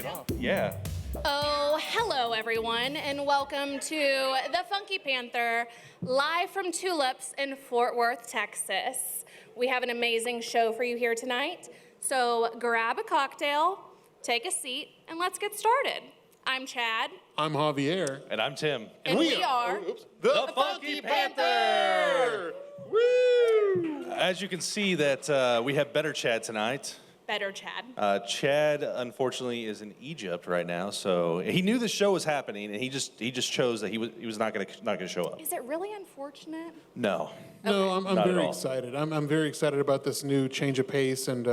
it off. Yeah. Oh, hello everyone, and welcome to the Funky Panther, live from Tulips in Fort Worth, Texas. We have an amazing show for you here tonight, so grab a cocktail, take a seat, and let's get started. I'm Chad. I'm Javier. And I'm Tim. And we are the Funky Panther! Woo! As you can see that we have better Chad tonight. Better Chad. Chad, unfortunately, is in Egypt right now, so he knew the show was happening, and he just chose that he was not gonna show up. Is it really unfortunate? No. No, I'm Not at very all. excited. I'm very excited about this new change of pace and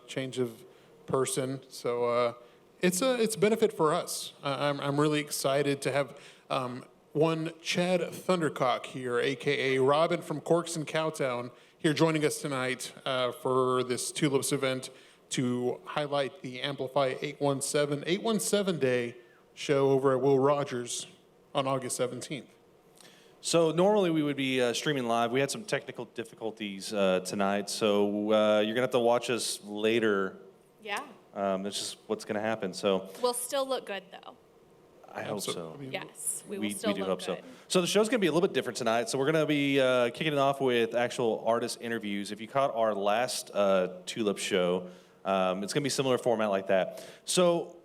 change of person. So it's a benefit for us. I'm really excited to have one Chad Thundercock here, aka Robyn from Corks and Cowtown, here joining us tonight for this Tulips event to highlight the Amplify 817 Day show over at Will Rogers on August 17th. So normally we would be streaming live. We had some technical difficulties tonight, so you're gonna have to watch us later. Yeah. That's just what's gonna happen. So We'll still look good though. I hope so. Yes, we will still do look hope good. so. So the show's gonna be a little bit different tonight. So we're gonna be kicking it off with actual artist interviews. If you caught our last Tulip show, it's gonna be a similar format like that. So,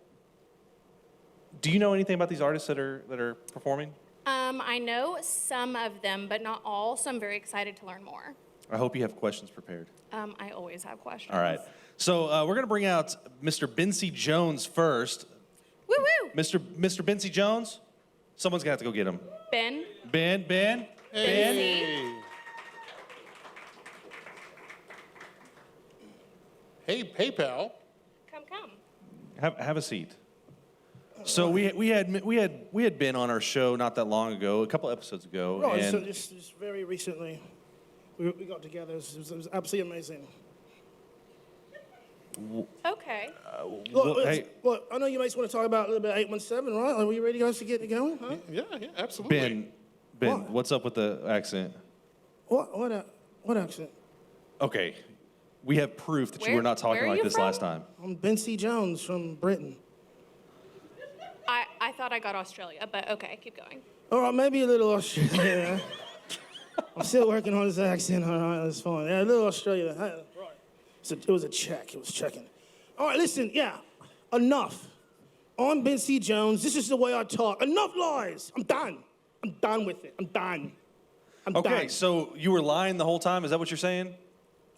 do you know anything about these artists that are performing? I know some of them, but not all, so I'm very excited to learn more. I hope you have questions prepared. I always have questions. All right. So we're gonna bring out Mr. Bencjones first. Woo woo! Mr. Bencjones, someone's gonna have to go get him. Ben. Ben. Hey, pal. Come. Have a seat. So we had Ben on our show not that long ago, a couple episodes ago, Right, and so just very recently, we got together. It was absolutely amazing. Okay. hey, Look, I know you mates want to talk about a little bit of 817, right? Are we ready, guys, to get it going? Huh? Yeah, absolutely. Ben, What? what's up with the accent? What accent? Okay, we have proof that you were not Where talking are like you this from? last time. I'm Bencjones from Britain. I thought I got Australia, but okay, keep going. All right, maybe a little Australia. I'm still working on this accent. All right, that's fine. Yeah, a little Australia. Right. So it was a check. It was checking. All right, listen. Yeah, enough. I'm Bencjones. This is the way I talk. Enough lies. I'm done. I'm done with it. I'm done. I'm Okay, done. so you were lying the whole time? Is that what you're saying?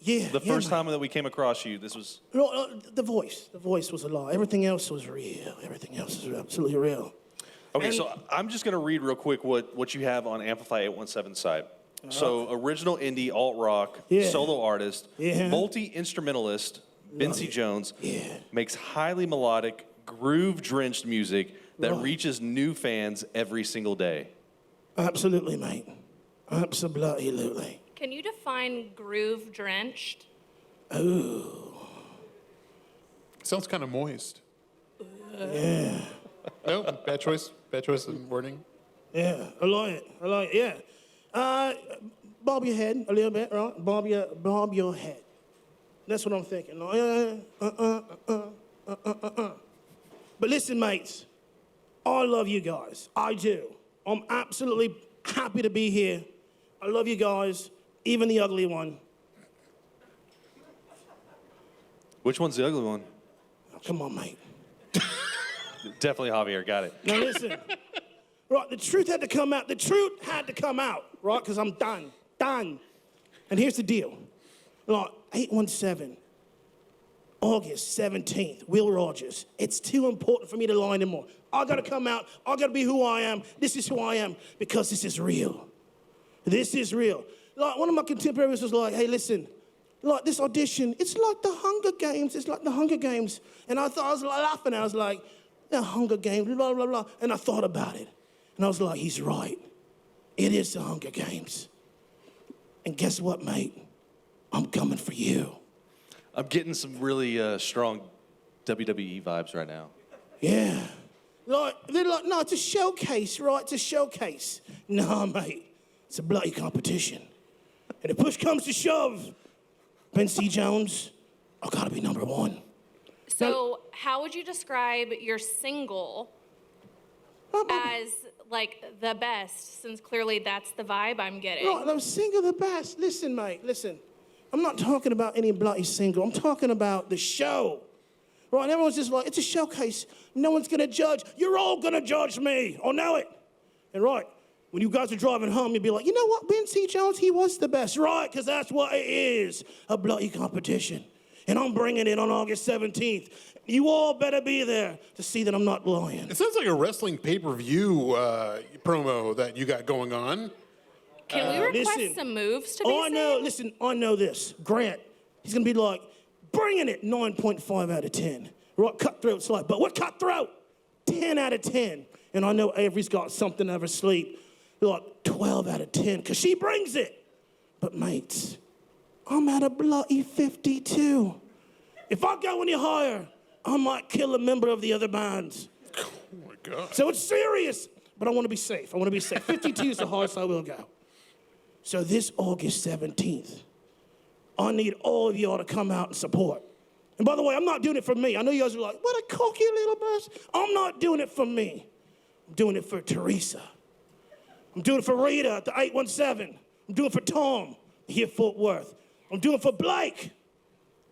Yeah. The first time that we came across you, this was... No, the voice was a lie. Everything else was real. Everything else is absolutely real. Okay, And- so I'm just going to read real quick what you have on Amplify 817 side. So original indie, alt-rock, Yeah. solo artist, Yeah. multi-instrumentalist, Bencjones, Yeah. makes highly melodic, groove-drenched music that Right. reaches new fans every single day. Absolutely, mate. Absolutely. Can you define groove drenched? Sounds kind of moist. Yeah. No, bad choice in wording. Yeah, I like it, yeah. Bob your head a little bit, right? Bob your head. That's what I'm thinking. But listen, mates, I love you guys. I do. I'm absolutely happy to be here. I love you guys, even the ugly one. Which one's the ugly one? Oh, come on, mate. Definitely Javier, got it. Now listen. Right, the truth had to come out. The truth had to come out, right? Because I'm done. And here's the deal. Like, 817, August 17th, Will Rogers. It's too important for me to lie anymore. I gotta come out. I gotta be who I am. This is who I am because this is real. This is real. Like, one of my contemporaries was like, hey, listen, like this audition, it's like the Hunger Games. It's like the Hunger Games. And I was laughing. I was like, the Hunger Games, blah, blah, blah. And I thought about it. And I was like, he's right. It is the Hunger Games. And guess what, mate? I'm coming for you. I'm getting some really strong WWE vibes right now. Yeah. Like, they're like, no, it's a showcase, right? It's a showcase. No, mate. It's a bloody competition. And if push comes to shove, Bencjones, I gotta be number one. So how would you describe your single as, like, the best, since clearly that's the vibe I'm getting? No, I'm single the best. Listen, mate, listen. I'm not talking about any bloody single. I'm talking about the show. Right, and everyone's just like, it's a showcase. No one's gonna judge. You're all gonna judge me. I know it. And right, when you guys are driving home, you'll be like, you know what, Bencjones, he was the best. Right, because that's what it is, a bloody competition. And I'm bringing it on August 17th. You all better be there to see that I'm not lying. It sounds like a wrestling pay-per-view promo that you got going on. Can we request listen, some moves to be said? Listen, I know this. Grant, he's gonna be like, bringing it 9.5 out of 10. Right, cutthroat's like, but what cutthroat? 10 out of 10. And I know Avery's got something up her sleeve. Like 12 out of 10, because she brings it. But mates, I'm at a bloody 52. If I go any higher, I might kill a member of the other bands. Oh my God. So it's serious, but I want to be safe. 52 is the highest I will go. So this August 17th, I need all of y'all to come out and support. And by the way, I'm not doing it for me. I know you guys are like, what a cocky little bus. I'm not doing it for me. I'm doing it for Teresa. I'm doing it for Rita at the 817. I'm doing it for Tom here at Fort Worth. I'm doing it for Blake.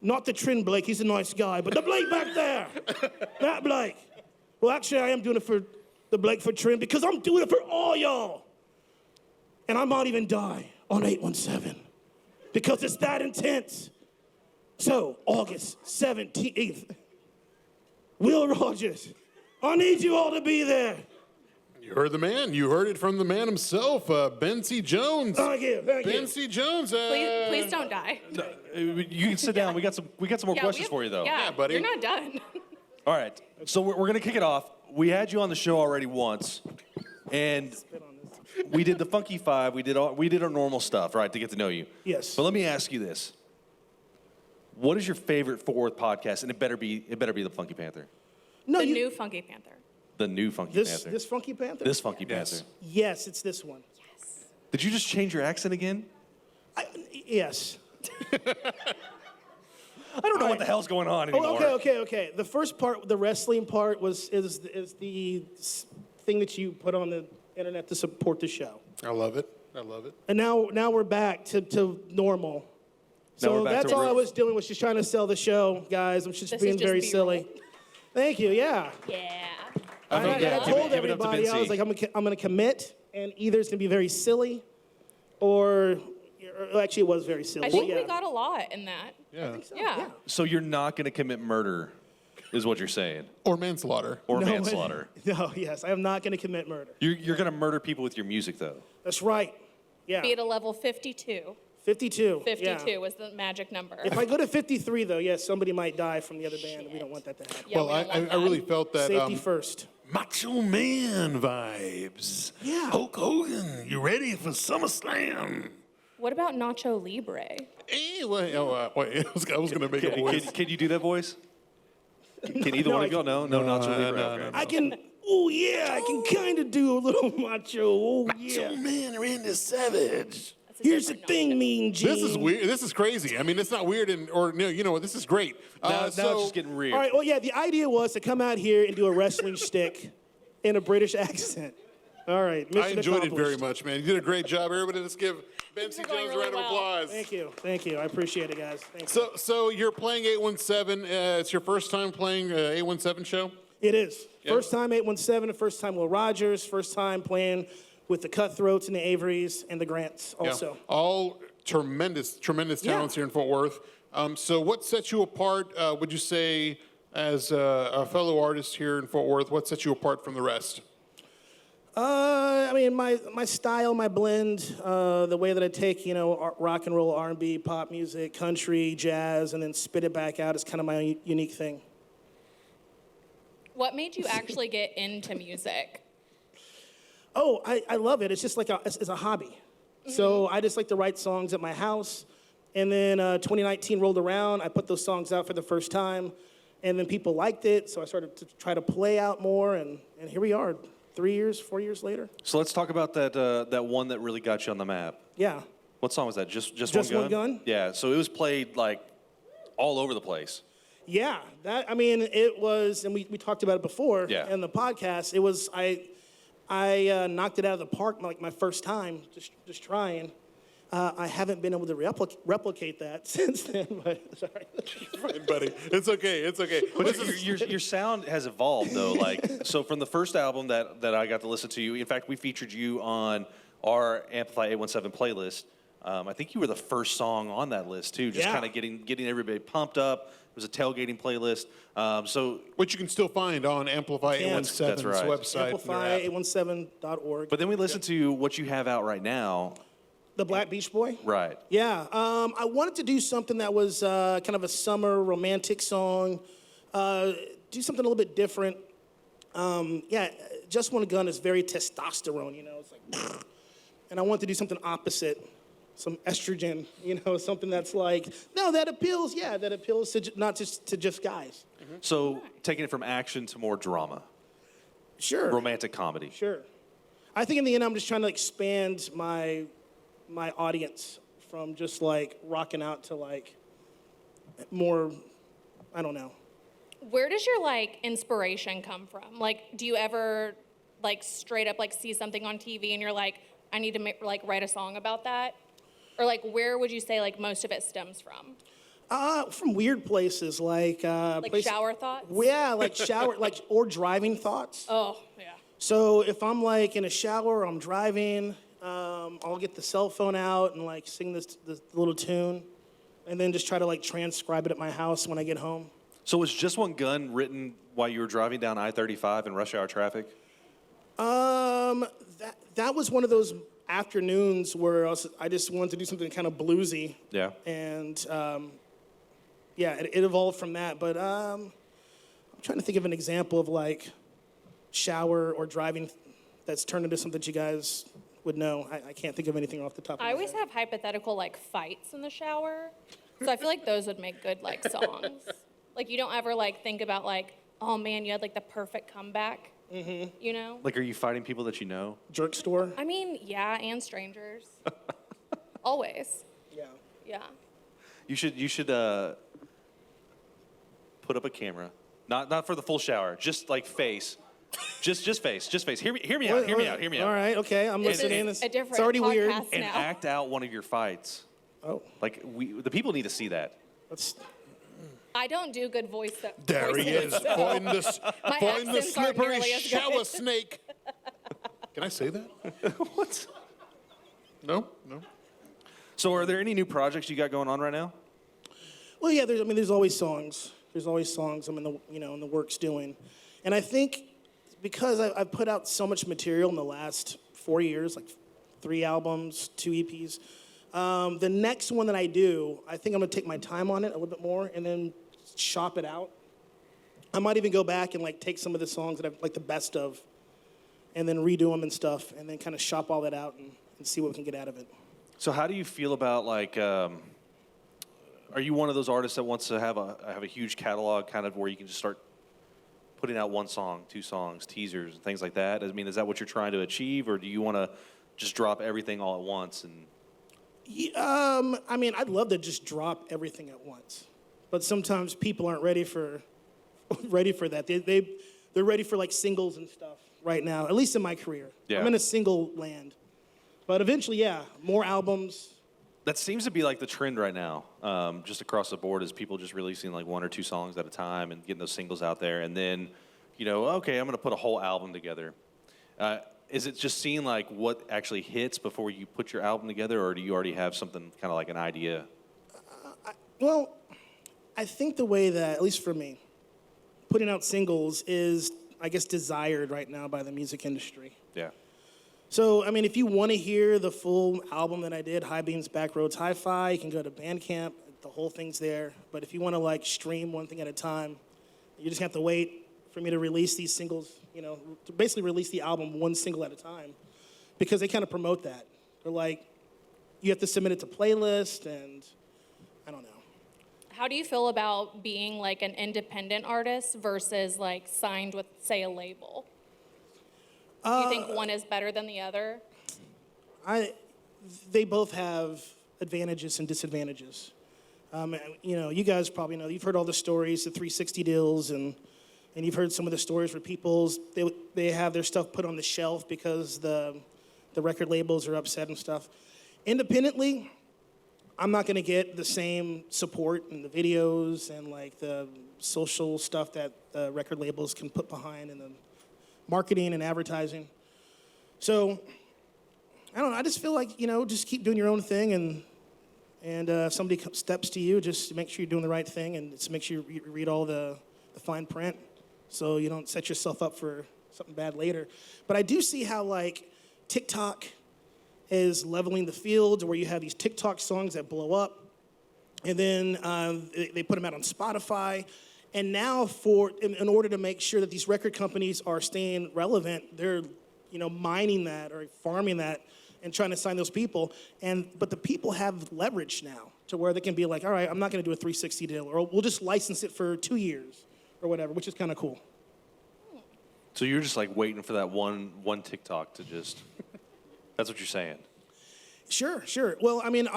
Not the Trin Blake, he's a nice guy, but the Blake back there. That Blake. Well, actually, I am doing it for the Blake for Trin because I'm doing it for all y'all. And I might even die on 817 because it's that intense. So, August 17th, Will Rogers, I need you all to be there. You heard the man. You heard it from the man himself, Bencjones. Thank you. Bencjones. Please don't die. No, you can sit down. We got some more questions for you, though. Yeah, buddy. You're not done. All right. So we're going to kick it off. We had you on the show already once, and we did the Funky Five. We did our normal stuff, right, to get to know you. Yes. But let me ask you this: what is your favorite Fort Worth podcast? And it better be the Funky Panther, No, The new Funky Panther. the new Funky Panther, this Funky Panther? this Funky Panther. Yes, it's this one. Did you just change your accent again? Yes. I don't know what the hell's going on anymore. Oh, okay. The first part, the wrestling part, is the thing that you put on the internet to support the show. I love it. And now we're back to normal. So we're back that's to all I real- was doing was just trying to sell the show, guys. I'm just This being is just very B-roll. silly. Thank you. Yeah. Yeah. I think, I yeah, told give it up to everybody, I was Vinci. like, I'm going to commit, and either it's going to be very silly, or actually it was very silly. I but think yeah. we got a lot in that. Yeah. Yeah. So you're not going to commit murder, is what you're saying, Or manslaughter. or No, manslaughter. No, yes, I am not going to commit murder. You're going to murder people with your music, though. That's right. Yeah. Be at a level 52. 52. 52 Yeah. was the magic number. If I go to 53, though, yes, somebody might die from the other band. and We don't want that to happen. Yeah, Well, we don't want I that. really felt that Safety first. Macho Man vibes. Yeah. Hulk Hogan, you ready for SummerSlam? What about Nacho Libre? Hey, wait, I was going to make a voice. Can you do that voice? Can either one of y'all? No, not so no. I can, I can kind of do a little macho. Oh, yeah. Man, Randy Savage. That's a Here's the different thing, Mean Gene. This is weird. This is crazy. I mean, it's not weird, this is great. Now it's just getting weird. All right, well, yeah, the idea was to come out here and do a wrestling shtick in a British accent. All right, mission I enjoyed it very accomplished. much, man. You did a great job. Everybody, let's give Things are Bencjones going a really round of well. applause. Thank you. I appreciate it, guys. Thank you. So you're playing 817. It's your first time playing 817 show? It is. Yeah. First time 817, first time Will Rogers, first time playing with the Cutthroats and the Averys and the Gr4nts also. Yeah. All tremendous talents here in Fort Worth. So what sets you apart, would you say, as a fellow artist here in Fort Worth, what sets you apart from the rest? I mean, my style, my blend, the way that I take, rock and roll, R&B, pop music, country, jazz, and then spit it back out is kind of my unique thing. What made you actually get into music? Oh, I love it. It's just like it's a hobby. Mm-hmm. So I just like to write songs at my house. And then 2019 rolled around. I put those songs out for the first time. And then people liked it. So I started to try to play out more. And here we are, 4 years later. So let's talk about that one that really got you on the map. Yeah. What song was that? Just Just One One Gun? Yeah. So it was played like all over the place. Yeah, I mean, it was, and we talked about it before in the podcast. It was, I knocked it out of the park like my first time, just trying. I haven't been able to replicate that since then, but sorry. Fine, buddy. It's okay. It's okay. But your sound has evolved, though. Like, so from the first album that I got to listen to you, in fact, we featured you on our Amplify 817 playlist. I think you were the first song on that list, too, just kind of getting everybody pumped up. It was a tailgating playlist. Which you can still find on Amplify 817's website. Amplify817.org. But then we listened to what you have out right now. The Black Beach Boy? Right. Yeah. I wanted to do something that was kind of a summer romantic song, do something a little bit different. Just Want a Gun is very testosterone, you know. It's like, and I wanted to do something opposite, some estrogen, you know, something that's like, no, that appeals to not just to just guys. Mm-hmm. So taking it from action to more drama. Sure. Romantic comedy. Sure. I think in the end, I'm just trying to expand my audience from just like rocking out to like more, I don't know. Where does your like inspiration come from? Like, do you ever like straight up like see something on TV and you're like, I need to write a song about that? Or like, where would you say like most of it stems from? From weird places like shower thoughts? Yeah, like shower, or driving thoughts. Oh, yeah. So if I'm like in a shower, or I'm driving, I'll get the cell phone out and like sing this little tune, and then just try to like transcribe it at my house when I get home. So was Just One Gun written while you were driving down I-35 in rush hour traffic? That was one of those afternoons where I just wanted to do something kind of bluesy. Yeah. And it evolved from that. But I'm trying to think of an example of like shower or driving that's turned into something you guys would know. I can't think of anything off the top of my head. I always have hypothetical like fights in the shower. So I feel like those would make good like songs. Like you don't ever like think about like, oh man, you had like the perfect comeback. Mm-hmm. You know? Like, are you fighting people that you know? Jerk store? I mean, yeah, and strangers. Always. Yeah. Yeah. You should put up a camera, not for the full shower, just like face, just face. Hear me out. All right, okay, I'm listening. This is a different it's already weird. podcast And now. act out one of your fights. Oh, Like the people need to see that. let's. I don't do good voice. There he is. Find the accents aren't slippery nearly as good. shower snake. Can I say that? What? No. So, are there any new projects you got going on right now? Well, yeah. There's always songs. There's always songs I'm in the works doing, and I think because I've put out so much material in the last 4 years, like 3 albums, 2 EPs. The next one that I do, I think I'm gonna take my time on it a little bit more and then shop it out. I might even go back and like take some of the songs that I've like the best of and then redo them and stuff and then kind of shop all that out and see what we can get out of it. So, how do you feel about like? Are you one of those artists that wants to have a huge catalog, kind of where you can just start putting out 1 song, 2 songs, teasers, and things like that? I mean, is that what you're trying to achieve, or do you want to just drop everything all at once and? I mean, I'd love to just drop everything at once, but sometimes people aren't ready for that. They're ready for like singles and stuff right now. At least in my career, Yeah. I'm in a single land. But eventually, yeah, more albums. That seems to be like the trend right now, just across the board, is people just releasing like 1 or 2 songs at a time and getting those singles out there, and then, okay, I'm gonna put a whole album together. Is it just seeing like what actually hits before you put your album together, or do you already have something kind of like an idea? Well, I think the way that, at least for me, putting out singles is, I guess, desired right now by the music industry. Yeah. So, I mean, if you want to hear the full album that I did, High Beams, Backroads, Hi-Fi, you can go to Bandcamp. The whole thing's there. But if you want to like stream one thing at a time, you just have to wait for me to release these singles, to basically release the album 1 single at a time, because they kind of promote that. They're like, you have to submit it to playlist, and I don't know. How do you feel about being like an independent artist versus like signed with, say, a label? Do you think one is better than the other? They both have advantages and disadvantages. You know, you guys probably know, you've heard all the stories, the 360 deals, and you've heard some of the stories where they have their stuff put on the shelf because the record labels are upset and stuff. Independently, I'm not going to get the same support in the videos and like the social stuff that the record labels can put behind in the marketing and advertising. So, I don't know, I just feel like, you know, just keep doing your own thing, and if somebody steps to you, just make sure you're doing the right thing, and just make sure you read all the fine print so you don't set yourself up for something bad later. But I do see how, like, TikTok is leveling the field, where you have these TikTok songs that blow up, and then they put them out on Spotify. And now, in order to make sure that these record companies are staying relevant, they're, you know, mining that or farming that and trying to sign those people. But the people have leverage now to where they can be like, all right, I'm not going to do a 360 deal, or we'll just license it for 2 years or whatever, which is kind of cool. So you're just like waiting for that one TikTok to just. That's what you're saying. Sure. Well, I mean,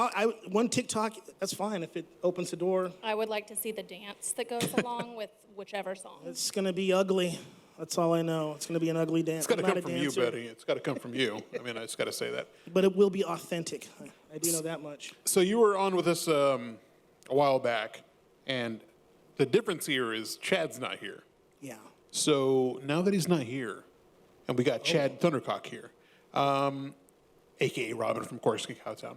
one TikTok, that's fine if it opens the door. I would like to see the dance that goes along with whichever song. It's going to be ugly. That's all I know. It's going to be an ugly dance. It's got to I'm not come a from you, dancer, Betty. It's got to come from you. I mean, I just got to say that. But it will be authentic. I do know that much. So you were on with us a while back, and the difference here is Chad's not here. Yeah. So now that he's not here, and we got Chad Thundercock here, a.k.a. Robyn from Corsica Cowtown,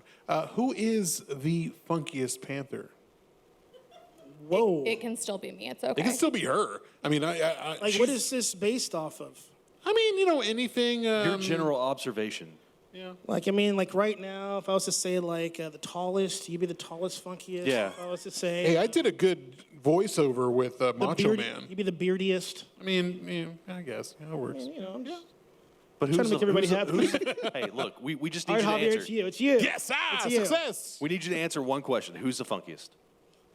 who is the funkiest Panther? Whoa. It can still be me. It's okay. It can still be her. I mean, Like, what is this based off of? I mean, you know, anything. Your general observation. Yeah. Like, I mean, like right now, if I was to say, like, the tallest, you'd be the tallest, funkiest. Yeah. If I was to say. Hey, I did a good voiceover with the Macho Man. You'd be the beardiest. I mean, yeah, I guess. Yeah, it works. You know, I'm just But trying to make everybody happy. Hey, look, we just All need right, you to Javier, answer. it's you. It's you. Yes, It's you. success. We need you to answer one question. Who's the funkiest?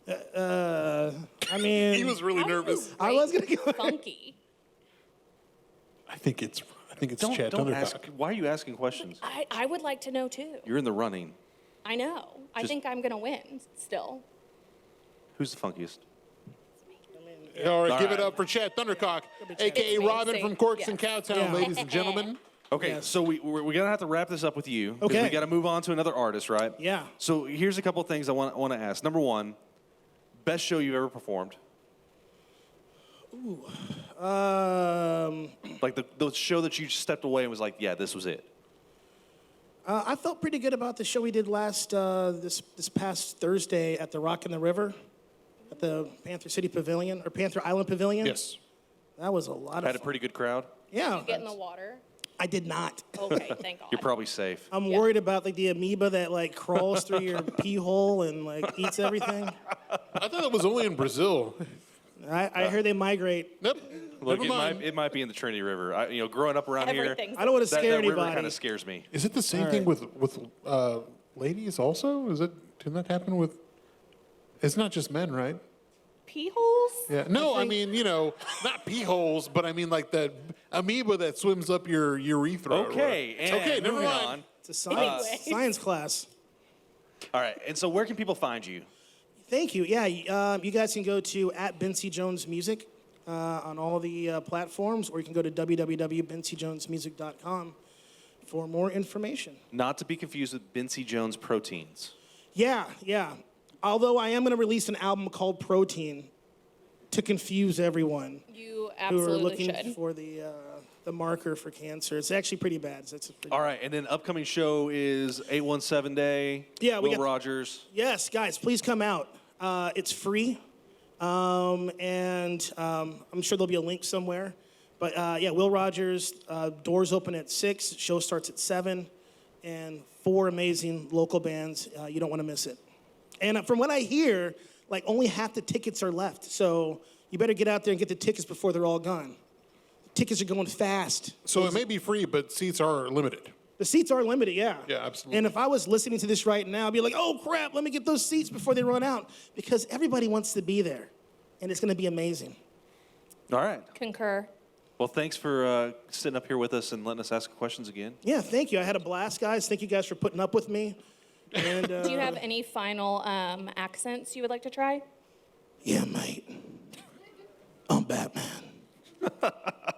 I mean. He was really How nervous. I was gonna go. funky. I think it's Chad Don't Thundercock. ask. Why are you asking questions? I would like to know too. You're in the running. I know. I think I'm gonna win still. Who's the funkiest? All right, All give it right. up for Chad Thundercock, a.k.a. It's me, Robyn see? from Corks Yes. and Cowtown, Yeah. ladies and gentlemen. Okay, Yes. so we're going to have to wrap this up with you. 'Cause Okay. we got to move on to another artist, right? Yeah. So here's a couple of things I want to ask. Number one, best show you've ever performed? Like the show that you stepped away and was like, yeah, this was it. I felt pretty good about the show we did this past Thursday at the Rock in the River, at the Panther City Pavilion or Panther Island Pavilion. Yes. That was a lot of Had a fun. pretty good crowd. Yeah. Get in the water. I did not. Okay, thank God. You're probably safe. I'm worried about like the amoeba that like crawls through your pee hole and like eats everything. I thought it was only in Brazil. I heard they migrate. Nope. Look, Never mind. it might be in the Trinity River. Growing up around here, Everything's I don't want to that scare river anybody. kind of scares me. Is it the same All thing right. with ladies also? Didn't that happen with? It's not just men, right? pee holes? Yeah. No, I mean, not pee holes, but I mean like the amoeba that swims up your urethra. Okay, and Okay, never moving mind. on. It's a science Anyways. science class. All right, and so where can people find you? Thank you. Yeah, you guys can go to @Bencjones Music on all the platforms, or you can go to www.bencjonesmusic.com for more information. Not to be confused with Bencjones Proteins. Yeah. Although I am going to release an album called Protein to confuse everyone You who are absolutely looking should. for the marker for cancer. It's actually pretty bad. All right, and then upcoming show is 817 Day. Yeah, we Will got- Rogers. Yes, guys, please come out. It's free, and I'm sure there'll be a link somewhere. But yeah, Will Rogers, doors open at 6, show starts at 7, and 4 amazing local bands. You don't want to miss it. And from what I hear, like only half the tickets are left. So you better get out there and get the tickets before they're all gone. Tickets are going fast. So it may be free, but seats are limited. The seats are limited, yeah. Yeah, absolutely. And if I was listening to this right now, I'd be like, oh crap, let me get those seats before they run out. Because everybody wants to be there. And it's going to be amazing. All right. Concur. Well, thanks for sitting up here with us and letting us ask questions again. Yeah, thank you. I had a blast, guys. Thank you guys for putting up with me. And, Do you have any final accents you would like to try? Yeah, mate. I'm Batman.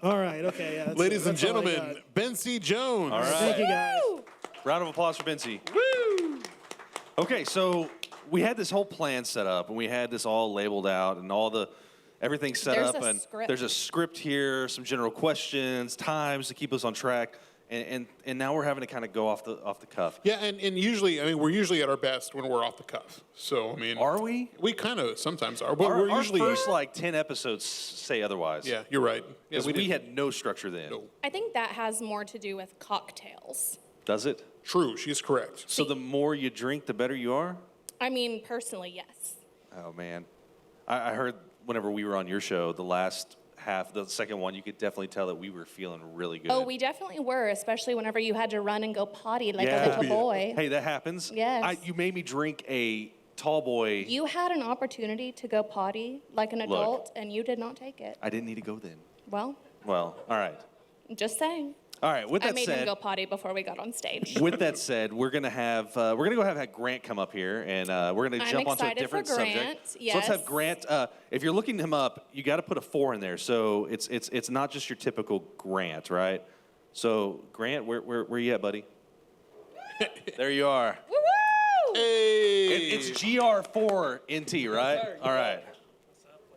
All right, okay. Yeah, Ladies and that's all I gentlemen, got. Bencjones. All right. Thank you, guys. Round of applause for Benzie. Woo! Okay, so we had this whole plan set up, and we had this all labeled out, and everything set There's up, a and script. there's a script here, some general questions, times to keep us on track, and now we're having to kind of go off the cuff. Yeah, and usually, I mean, we're usually at our best when we're off the cuff. So, I mean. Are we? We kind of sometimes are, but Our, we're our usually. first 10 episodes say otherwise. Yeah, you're right. Yeah, Because we did. had no structure then. No. I think that has more to do with cocktails. Does it? True, she's correct. So the more you drink, the better you are? I mean, personally, yes. Oh, man. I heard whenever we were on your show, the last half, the second one, you could definitely tell that we were feeling really good. Oh, we definitely were, especially whenever you had to run and go potty like Yeah. a little boy. Hey, that happens. Yes. You made me drink a tall boy. You had an opportunity to go potty like an Look. adult, and you did not take it. I didn't need to go then. Well, Well, all right. just saying. All right, with I that made him said, go potty before we got on stage. with that said, we're gonna go have Grant come up here, and we're gonna I'm jump onto a excited for different subject. Grant, So let's have yes. Grant. If you're looking him up, you got to put a 4 in there. So it's not just your typical Grant, right? So Grant, where you at, buddy? There you are. Woo-woo! Hey. It's Gr4nt, right? All right.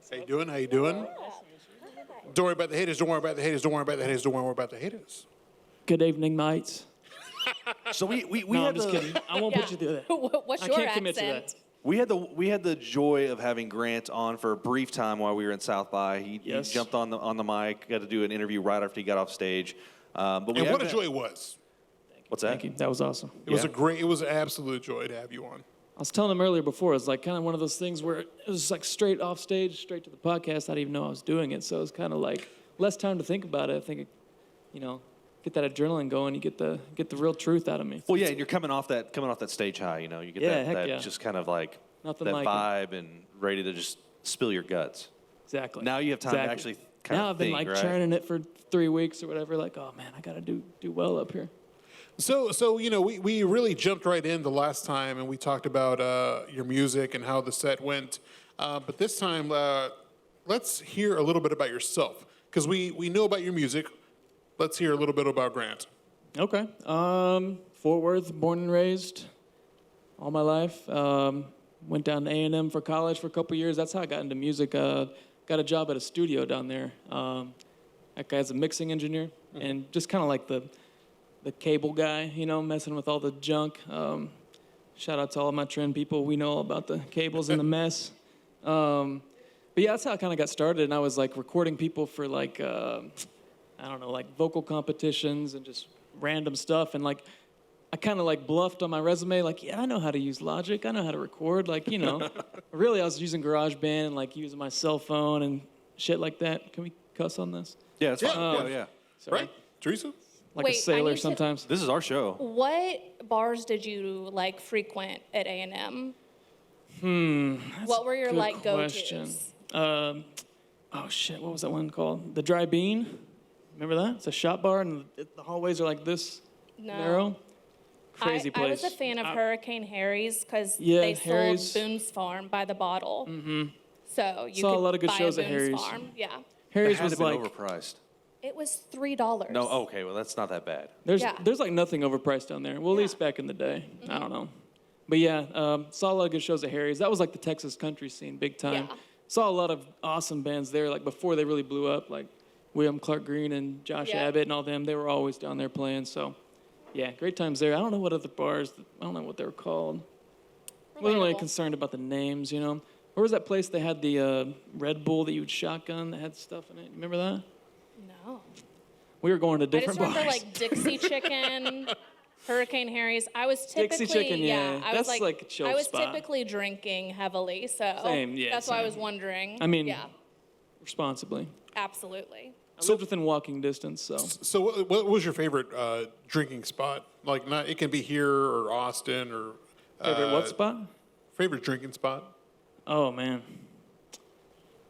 How you doing? How you doing? Don't worry about the haters. Don't worry about the haters. Don't worry about the haters. Don't worry about the haters. Good evening, mates. So we No, had I'm just kidding. I won't put you through that. What's I your can't commit to accent? that. We had the joy of having Grant on for a brief time while we were in South by. He Yes. jumped on the mic, got to do an interview right after he got off stage. But we And what a haven't- joy it was. What's that? Thank you. That was awesome. It was Yeah. it was an absolute joy to have you on. I was telling him earlier before, it's like kind of one of those things where it was like straight off stage, straight to the podcast. I didn't even know I was doing it. So it was kind of like less time to think about it. I think, get that adrenaline going. You get the real truth out of me. Well, yeah, and you're coming off that stage high. You know, you get Yeah, heck that yeah. just kind of like Nothing that like it. vibe and ready to just spill your guts. Exactly. Now you have time to actually kind now of I've been think, like right? churning it for 3 weeks or whatever. Like, oh man, I gotta do well up here. So we really jumped right in the last time, and we talked about your music and how the set went. But this time, let's hear a little bit about yourself, because we know about your music. Let's hear a little bit about Grant. Okay. Fort Worth, born and raised, all my life. Went down to A&M for college for a couple years. That's how I got into music. Got a job at a studio down there. That guy's a mixing engineer, and just kind of like the cable guy, messing with all the junk. Shout out to all my trend people. We know all about the cables and the mess. But yeah, that's how I kind of got started. And I was like recording people for like, like vocal competitions and just random stuff. And like, I kind of like bluffed on my resume, like, yeah, I know how to use Logic. I know how to record. Like, really, I was using GarageBand and like using my cell phone and shit like that. Can we cuss on this? Yeah, it's fine. Yeah. Yeah. Sorry. Right, Teresa? Like Wait, a I sailor need to- sometimes. This is our show. What bars did you like frequent at A&M? What were your Good like question. go-tos? Oh shit, what was that one called? The Dry Bean. Remember that? It's a shop bar, and the hallways are like this narrow. Crazy I was place. a fan of Hurricane Harry's because Yeah, they Harry's. sold Boone's Farm by the bottle. Mm-hmm. So you Saw a could lot of good buy shows a at Boone's Harry's. Farm. Yeah. Harry's It had was to been like overpriced. It was $3. No, okay, well that's not that bad. there's Yeah. like nothing overpriced down there. Well, at Yeah. least back in the day. I don't know. But yeah, saw a lot of good shows at Harry's. That was like the Texas country scene, big time. Yeah. Saw a lot of awesome bands there, like before they really blew up, like William Clark Green and Josh Yeah. Abbott and all them. They were always down there playing. So yeah, great times there. I don't know what other bars. I don't know what they were called. Wasn't really Relatable. concerned about the names, Where was that place they had the Red Bull that you would shotgun that had stuff in it? Remember that? No. We were going to I just different remember bars. like Dixie Chicken, Hurricane Harry's. I was typically Dixie Chicken, yeah. I was That's like a chill I was spot. typically drinking heavily, so Same, yeah, that's why I same. was wondering. I mean- yeah, Responsibly. absolutely. I lived within walking distance, so. So what was your favorite drinking spot? Like, not it can be here or Austin or Favorite what spot? favorite drinking spot. Oh, man.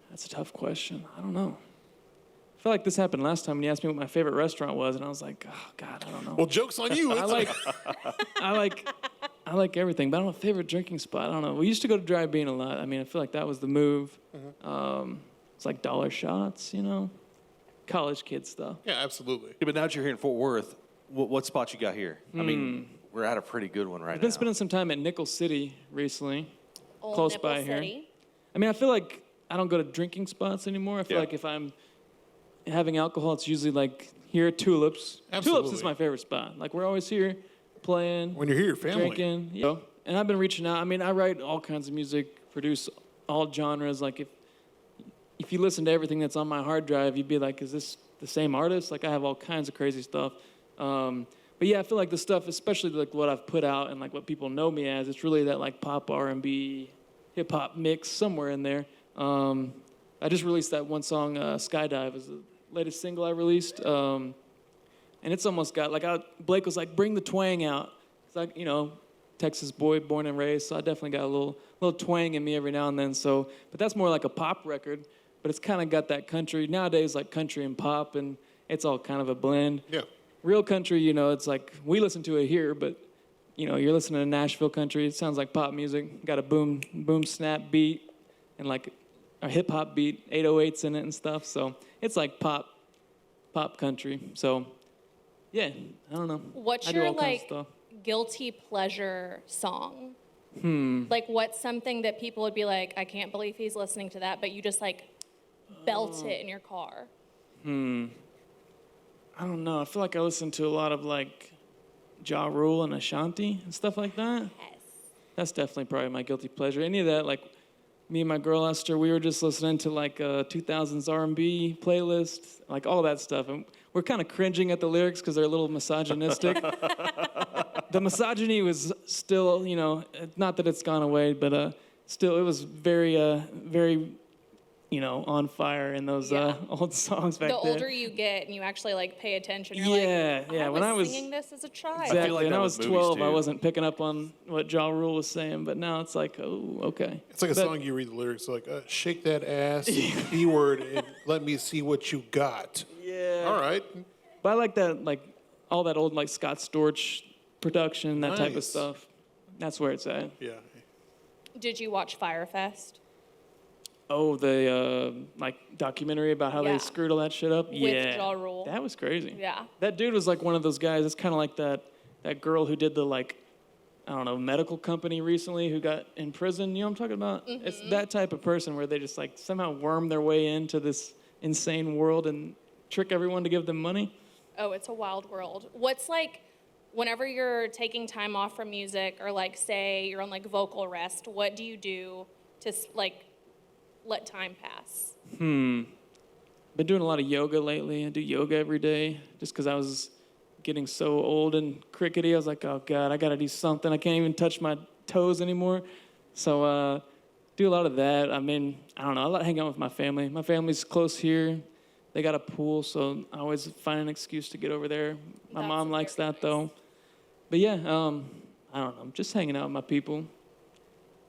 That's a tough question. I don't know. I feel like this happened last time when you asked me what my favorite restaurant was, and I was like, oh, God, I don't know. Well, joke's on you. I like I like everything, but I don't have a favorite drinking spot. I don't know. We used to go to Dry Bean a lot. I mean, I feel like that was the move. It's like dollar shots, you know, college kid stuff. Yeah, absolutely. Yeah, but now that you're here in Fort Worth, what spot you got here? I mean, we're at a pretty good one right I've been now. spending some time at Nickel City recently, Old close Nipple by here. City. I mean, I feel like I don't go to drinking spots anymore. I feel Yeah. like if I'm having alcohol, it's usually like here at Tulips. Tulips Absolutely. is my favorite spot. Like, we're always here playing, When you're here, your family. drinking. You know? And I've been reaching out. I mean, I write all kinds of music, produce all genres. Like, if you listen to everything that's on my hard drive, you'd be like, is this the same artist? Like, I have all kinds of crazy stuff. But yeah, I feel like the stuff, especially like what I've put out and like what people know me as, it's really that like pop R&B, hip hop mix somewhere in there. I just released that one song, Skydive, is the latest single I released. And it's almost got, like, Blake was like, bring the twang out. It's like, you know, Texas boy, born and raised, so I definitely got a little twang in me every now and then. So, but that's more like a pop record, but it's kind of got that country. Nowadays, like country and pop, and it's all kind of a blend. Yeah. Real country, you know, it's like, we listen to it here, but, you know, you're listening to Nashville country, it sounds like pop music. Got a boom, snap beat, and like a hip hop beat, 808s in it and stuff. So it's like pop country. So, yeah, I don't know. What's I do your all kinds of like stuff. guilty pleasure song? Like what's something that people would be like, I can't believe he's listening to that, but you just like belt it in your car? I don't know. I feel like I listen to a lot of like Ja Rule and Ashanti and stuff like that. Yes. That's definitely probably my guilty pleasure. Any of that, like me and my girl Esther, we were just listening to like a 2000s R&B playlist, like all that stuff. And we're kind of cringing at the lyrics because they're a little misogynistic. The misogyny was still, you know, not that it's gone away, but still it was very, you know, on fire in those Yeah. old songs back The then. older you get and you actually like pay attention, you're Yeah, like, yeah. I when I was singing this as a child. exactly, like when that I with was movies, 12, I too. wasn't picking up on what Ja Rule was saying, but now it's like, oh, okay. It's like a But- song you read the lyrics like, shake that ass, B-word, and let me see what you got. Yeah. All right. But I like that, like all that old like Scott Storch production, that type of Nice. stuff. That's where it's at. Yeah. Did you watch Firefest? Oh, the like documentary about how Yeah. they screwed all that shit up. With Yeah, Ja Rule. that was crazy. Yeah. That dude was like one of those guys. It's kind of like that girl who did the like, I don't know, medical company recently who got in prison. You know what I'm talking about? It's that type of person where they just like somehow worm their way into this insane world and trick everyone to give them money. Oh, it's a wild world. What's like, whenever you're taking time off from music or like say you're on like vocal rest, what do you do to like let time pass? Been doing a lot of yoga lately. I do yoga every day just because I was getting so old and crickety. I was like, oh God, I got to do something. I can't even touch my toes anymore. So do a lot of that. I mean, I don't know. I like hanging out with my family. My family's close here. They got a pool, so I always find an excuse to get over there. My That's mom likes very that, though. But yeah, I don't know. I'm just hanging out with my people.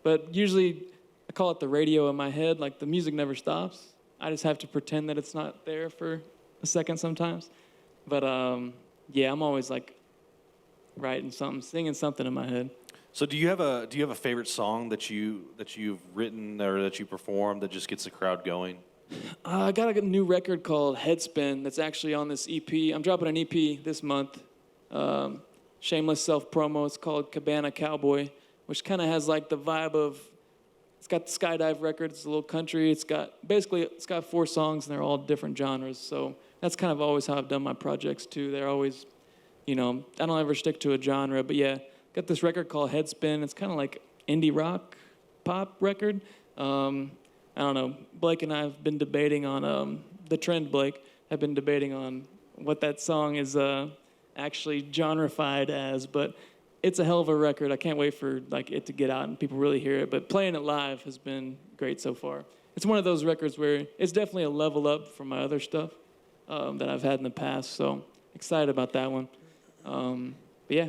But usually, I call it the radio in my head. Like, the music never stops. I just have to pretend that it's not there for a second sometimes. But yeah, I'm always like writing something, singing something in my head. So do you have a favorite song that you've written or that you performed that just gets the crowd going? I got a new record called Headspin that's actually on this EP. I'm dropping an EP this month. Shameless self-promo. It's called Cabana Cowboy, which kind of has like the vibe of, it's got the Skydive record. It's a little country. It's got 4 songs and they're all different genres. So that's kind of always how I've done my projects too. They're always, you know, I don't ever stick to a genre, but yeah, got this record called Headspin. It's kind of like indie rock pop record. I don't know. Blake and I have been debating on the trend. Blake have been debating on what that song is actually genrefied as, but it's a hell of a record. I can't wait for like it to get out and people really hear it. But playing it live has been great so far. It's one of those records where it's definitely a level up from my other stuff that I've had in the past. So excited about that one. But yeah,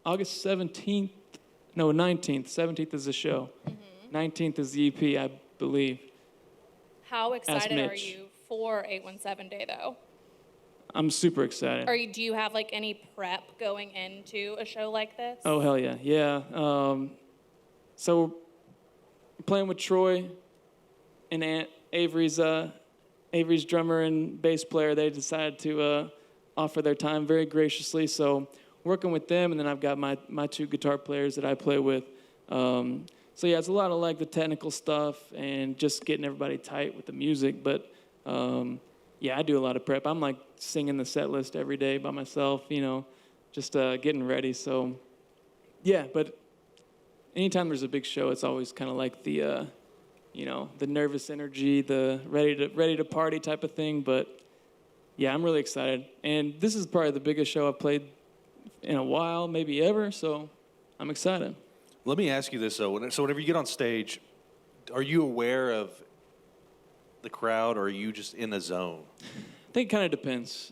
August 17th, no 19th. 17th is the show. 19th is the EP, I believe. How excited are Mitch. you for 817 Day though? I'm super excited. Do you have like any prep going into a show like this? Oh, hell yeah. Yeah. So playing with Troy and Avery's drummer and bass player, they decided to offer their time very graciously. So working with them, and then I've got my two guitar players that I play with. So yeah, it's a lot of like the technical stuff and just getting everybody tight with the music. But yeah, I do a lot of prep. I'm like singing the set list every day by myself, just getting ready. So yeah, but anytime there's a big show, it's always kind of like the the nervous energy, the ready to party type of thing. But yeah, I'm really excited. And this is probably the biggest show I've played in a while, maybe ever. So I'm excited. Let me ask you this, though. So whenever you get on stage, are you aware of the crowd, or are you just in the zone? I think it kind of depends.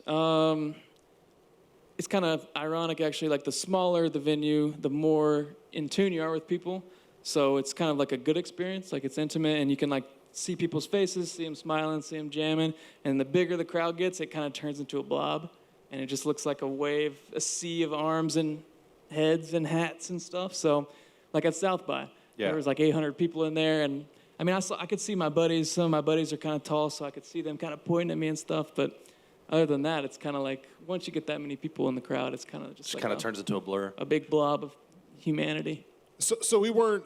It's kind of ironic, actually. Like, the smaller the venue, the more in tune you are with people. So it's kind of like a good experience. Like, it's intimate, and you can, like, see people's faces, see them smiling, see them jamming. And the bigger the crowd gets, it kind of turns into a blob. And it just looks like a wave, a sea of arms and heads and hats and stuff. So, like at South by, there was like 800 people in there. And, I mean, I could see my buddies. Some of my buddies are kind of tall, so I could see them kind of pointing at me and stuff. But other than that, it's kind of like, once you get that many people in the crowd, it's kind of just like kind of turns into a blur. A big blob of humanity. So we were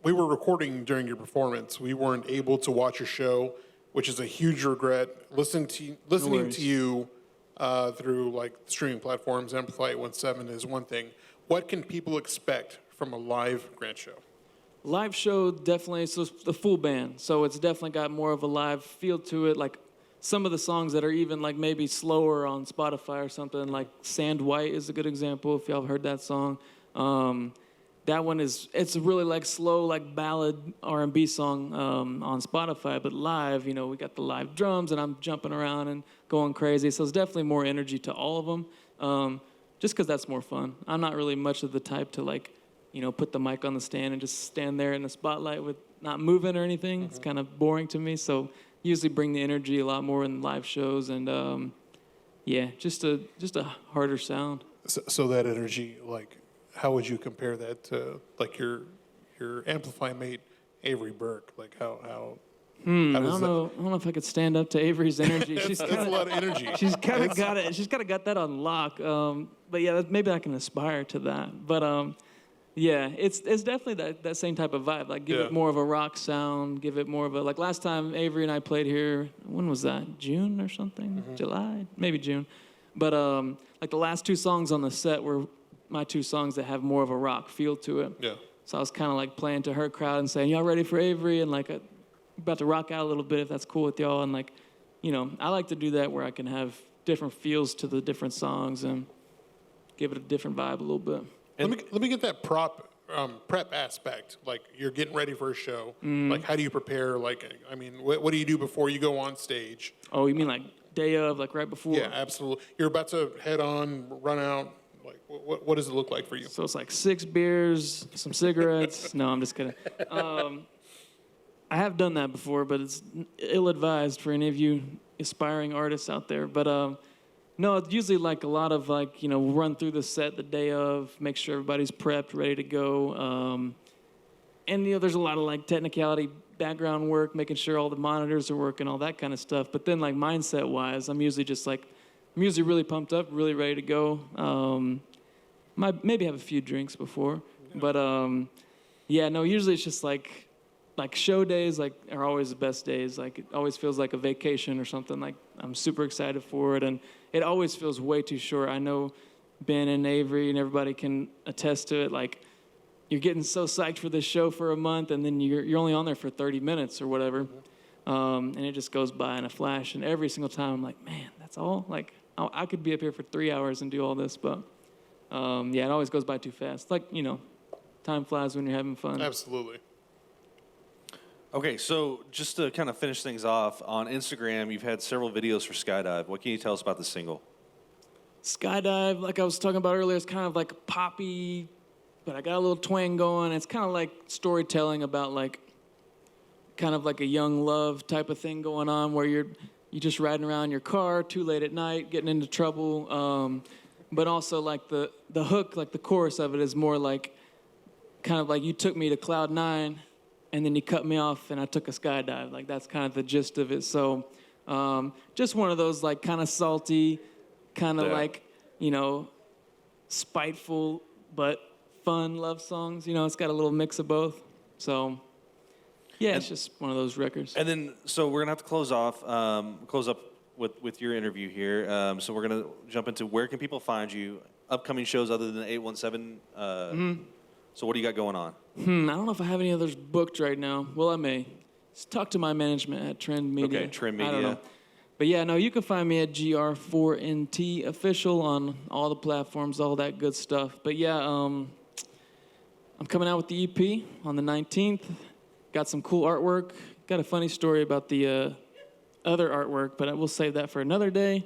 recording during your performance. We weren't able to watch your show, which is a huge regret. Listening to you through like streaming platforms, Amplify 817 is one thing. What can people expect from a live Grant show? Live show, definitely, so it's the full band. So it's definitely got more of a live feel to it. Like some of the songs that are even like maybe slower on Spotify or something, like Sand White is a good example, if y'all have heard that song. That one it's a really like slow, like ballad R&B song on Spotify, but live, we got the live drums and I'm jumping around and going crazy. So it's definitely more energy to all of them, just because that's more fun. I'm not really much of the type to like, put the mic on the stand and just stand there in the spotlight with not moving or anything. Mm-hmm. It's kind of boring to me. So usually bring the energy a lot more in live shows and yeah, just a harder sound. So that energy, like, how would you compare that to like your Amplify mate Avery Burke? Like how I don't know if I could stand up to Avery's energy. That's a lot of energy. She's kind of got it. She's kind of got that on lock. But yeah, maybe I can aspire to that. But yeah, it's definitely that same type of vibe. Like give it more of a rock sound. Give it more of a like last time Avery and I played here. When was that? June or something? Mm-hmm. July? Maybe June. But like the last two songs on the set were my two songs that have more of a rock feel to it. Yeah. So I was kind of like playing to her crowd and saying, "Y'all ready for Avery?" And like about to rock out a little bit if that's cool with y'all. And like, I like to do that where I can have different feels to the different songs and give it a different vibe a little bit. Let me get that prep aspect. Like you're getting ready for a show. Like how do you prepare? Like I mean, what do you do before you go on stage? Oh, you mean like day of, like right before? Yeah, absolutely. You're about to head on, run out. Like what does it look like for you? So it's like 6 beers, some cigarettes. No, I'm just kidding. I have done that before, but it's ill-advised for any of you aspiring artists out there. But no, it's usually like a lot of like, run through the set the day of, make sure everybody's prepped, ready to go. And, there's a lot of like technicality background work, making sure all the monitors are working, all that kind of stuff. But then like mindset-wise, I'm usually just like, really pumped up, really ready to go. Maybe have a few drinks before. But yeah, no, usually it's just like show days are always the best days. Like it always feels like a vacation or something. Like I'm super excited for it, and it always feels way too short. I know Ben and Avery and everybody can attest to it. Like you're getting so psyched for this show for a month, and then you're only on there for 30 minutes or whatever, and it just goes by in a flash. And every single time I'm like, man, that's all. Like I could be up here for 3 hours and do all this, but yeah, it always goes by too fast. Like time flies when you're having fun. Absolutely. Okay, so just to kind of finish things off, on Instagram, you've had several videos for Skydive. What can you tell us about the single? Skydive, like I was talking about earlier, it's kind of like poppy, but I got a little twang going. It's kind of like storytelling about like kind of like a young love type of thing going on where you're you just riding around in your car too late at night, getting into trouble. But also like the hook, like the chorus of it is more like kind of like you took me to cloud 9 and then you cut me off and I took a skydive. Like that's kind of the gist of it. So just one of those like kind of salty, kind of like, you know, spiteful but fun love songs. You know, it's got a little mix of both. So yeah, it's just one of those records. And then, so we're gonna have to close up with your interview here. So we're gonna jump into where can people find you? Upcoming shows other than 817. So what do you got going on? I don't know if I have any others booked right now. Well, I may. Just talk to my management at Trend Media. Okay, Trend Media. I don't know. But yeah, no, you can find me at Gr4nt official on all the platforms, all that good stuff. But yeah, I'm coming out with the EP on the 19th. Got some cool artwork. Got a funny story about the other artwork, but I will save that for another day.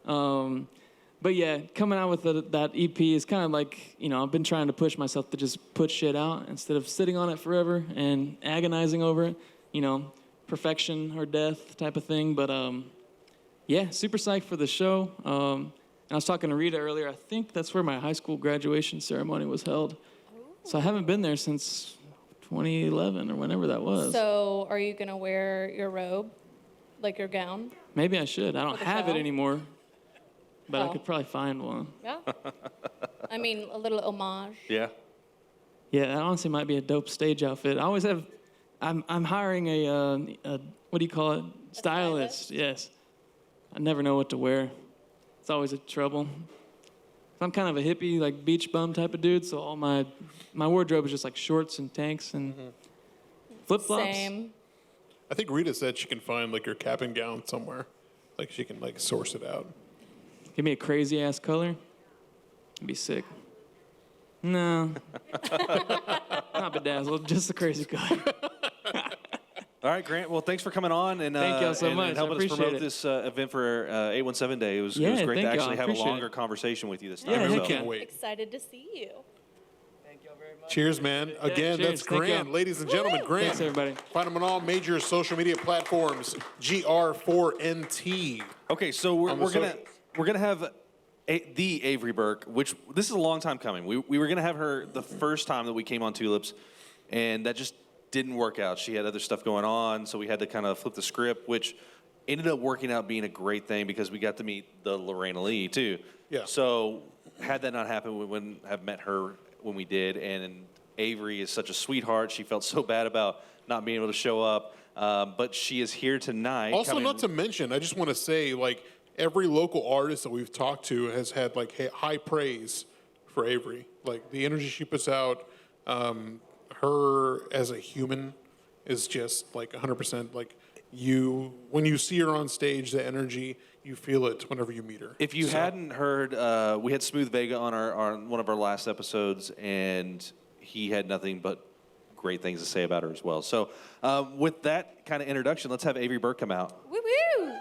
But yeah, coming out with that EP is kind of like, you know, I've been trying to push myself to just put shit out instead of sitting on it forever and agonizing over it, you know, perfection or death type of thing. But yeah, super psyched for the show. And I was talking to Rita earlier. I think that's where my high school graduation ceremony was held. So I haven't been there since 2011 or whenever that was. So are you going to wear your robe, like your gown? Maybe I should. I don't have it show? anymore, but I Oh. could probably find one. Yeah. I mean, a little homage. Yeah. Yeah, that honestly might be a dope stage outfit. I always have. I'm hiring a what do you call it? Stylist. Yes. I never know what to wear. It's always a trouble. I'm kind of a hippie, like beach bum type of dude, so all my wardrobe is just like shorts and tanks and flip-flops. Same. I think Rita said she can find like your cap and gown somewhere. Like she can like source it out. Give me a crazy ass color. It'd be sick. No. Not bedazzled, just the crazy color. All right, Grant. Well, thanks for coming on and Thank y'all so and much. I helping us appreciate promote it. this event for 817 Day. It was Yeah, great thank to y'all. actually have a Appreciate longer it. conversation with you this time. Yeah, I heck yeah. can't wait. Excited to see you. Cheers, man. Again, cheers. that's Thank Grant. y'all. Ladies and gentlemen, Grant. Thanks, everybody. Find him on all major social media platforms. Gr4nt. Okay, so we're gonna have the Avery Burke, which this is a long time coming. We were gonna have her the first time that we came on Tulips, and that just didn't work out. She had other stuff going on, so we had to kind of flip the script, which ended up working out being a great thing because we got to meet the Lorena Lee too. Yeah. So had that not happened, we wouldn't have met her when we did. And Avery is such a sweetheart. She felt so bad about not being able to show up, but she is here tonight. Also, not to mention, I just want to say, like, every local artist that we've talked to has had like high praise for Avery. Like the energy she puts out, her as a human is just like 100%. Like when you see her on stage, the energy, you feel it whenever you meet her. If you hadn't heard, we had Smooth Vega on one of our last episodes, and he had nothing but great things to say about her as well. So with that kind of introduction, let's have Avery Burke come out. Woo woo!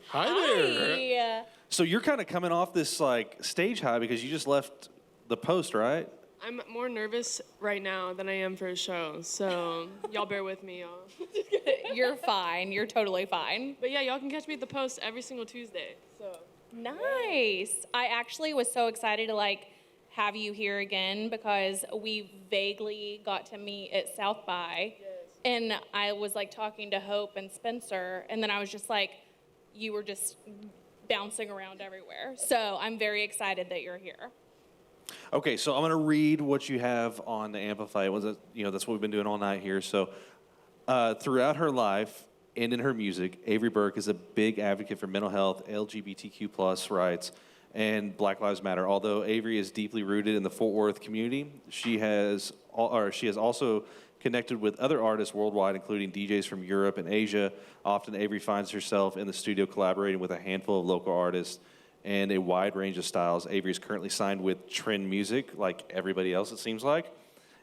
Hi there. Hi. So you're kind of coming off this like stage high because you just left the Post, right? I'm more nervous right now than I am for a show, so y'all bear with me, y'all. You're fine. You're totally fine. But yeah, y'all can catch me at the Post every single Tuesday. So Nice. I actually was so excited to like have you here again because we vaguely got to meet at South by. Yes. And I was like talking to Hope and Spencer, and then I was just like, you were just bouncing around everywhere. So I'm very excited that you're here. Okay, so I'm going to read what you have on the Amplify. That's what we've been doing all night here. So throughout her life and in her music, Avery Burke is a big advocate for mental health, LGBTQ+ rights, and Black Lives Matter. Although Avery is deeply rooted in the Fort Worth community, she has also connected with other artists worldwide, including DJs from Europe and Asia. Often Avery finds herself in the studio collaborating with a handful of local artists and a wide range of styles. Avery is currently signed with Trend Music, like everybody else it seems like,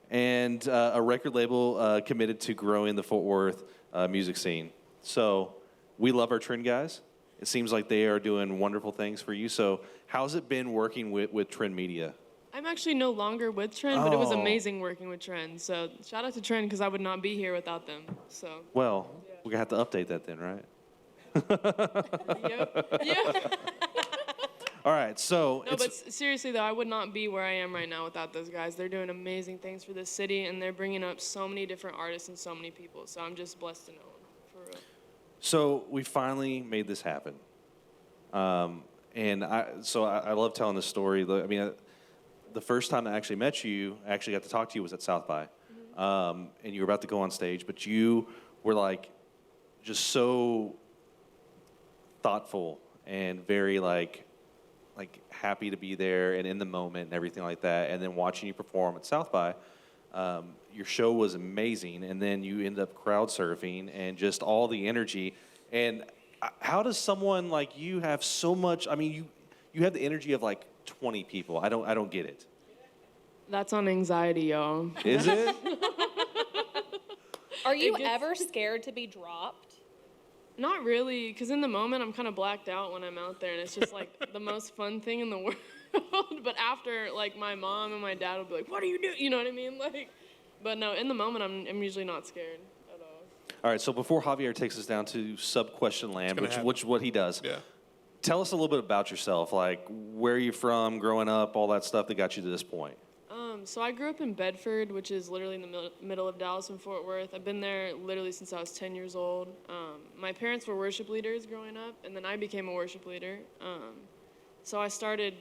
and a record label committed to growing the Fort Worth music scene. So we love our Trend guys. It seems like they are doing wonderful things for you. So how's it been working with Trend Media? I I'm actually no longer with Trend, but it was Oh. amazing working with Trend. So shout out to Trend because I would not be here without them. So Well, we're going to have to update that then, right? yeah. All right, so No, but seriously though, I would not be where I am right now without those guys. They're doing amazing things for this city, and they're bringing up so many different artists and so many people. So I'm just blessed to know them, for real. So we finally made this happen. And I love telling this story. I mean, the first time I actually met you, I actually got to talk to you was at South by. And you were about to go on stage, but you were like just so thoughtful and very like happy to be there and in the moment and everything like that. And then watching you perform at South by, your show was amazing. And then you ended up crowd surfing and just all the energy. And how does someone like you have so much? I mean, you have the energy of like 20 people. I don't get it. That's on anxiety, y'all. Is it? Are you ever scared to be dropped? Not really, because in the moment I'm kind of blacked out when I'm out there, and it's just like the most fun thing in the world. But after, like, my mom and my dad will be like, "What are you doing?" You know what I mean? Like, but no, in the moment I'm usually not scared at all. All right. So before Javier takes us down to sub question land, which is what he does. Yeah. Tell us a little bit about yourself, like where are you from, growing up, all that stuff that got you to this point. So I grew up in Bedford, which is literally in the middle of Dallas and Fort Worth. I've been there literally since I was 10 years old. My parents were worship leaders growing up, and then I became a worship leader. So I started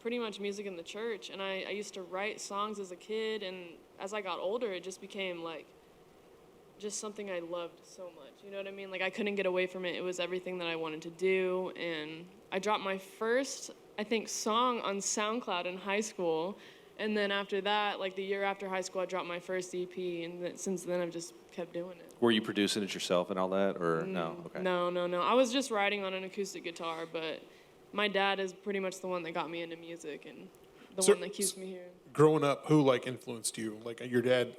pretty much music in the church, and I used to write songs as a kid, and as I got older, it just became like just something I loved so much. You know what I mean? Like I couldn't get away from it. It was everything that I wanted to do, and I dropped my first, I think, song on SoundCloud in high school. And then after that, like the year after high school, I dropped my first EP, and since then I've just kept doing it. Were you producing it yourself and all that, or no? Okay. No. I was just writing on an acoustic guitar, but my dad is pretty much the one that got me into music and the one that keeps me here. Growing up, who like influenced you? Like your dad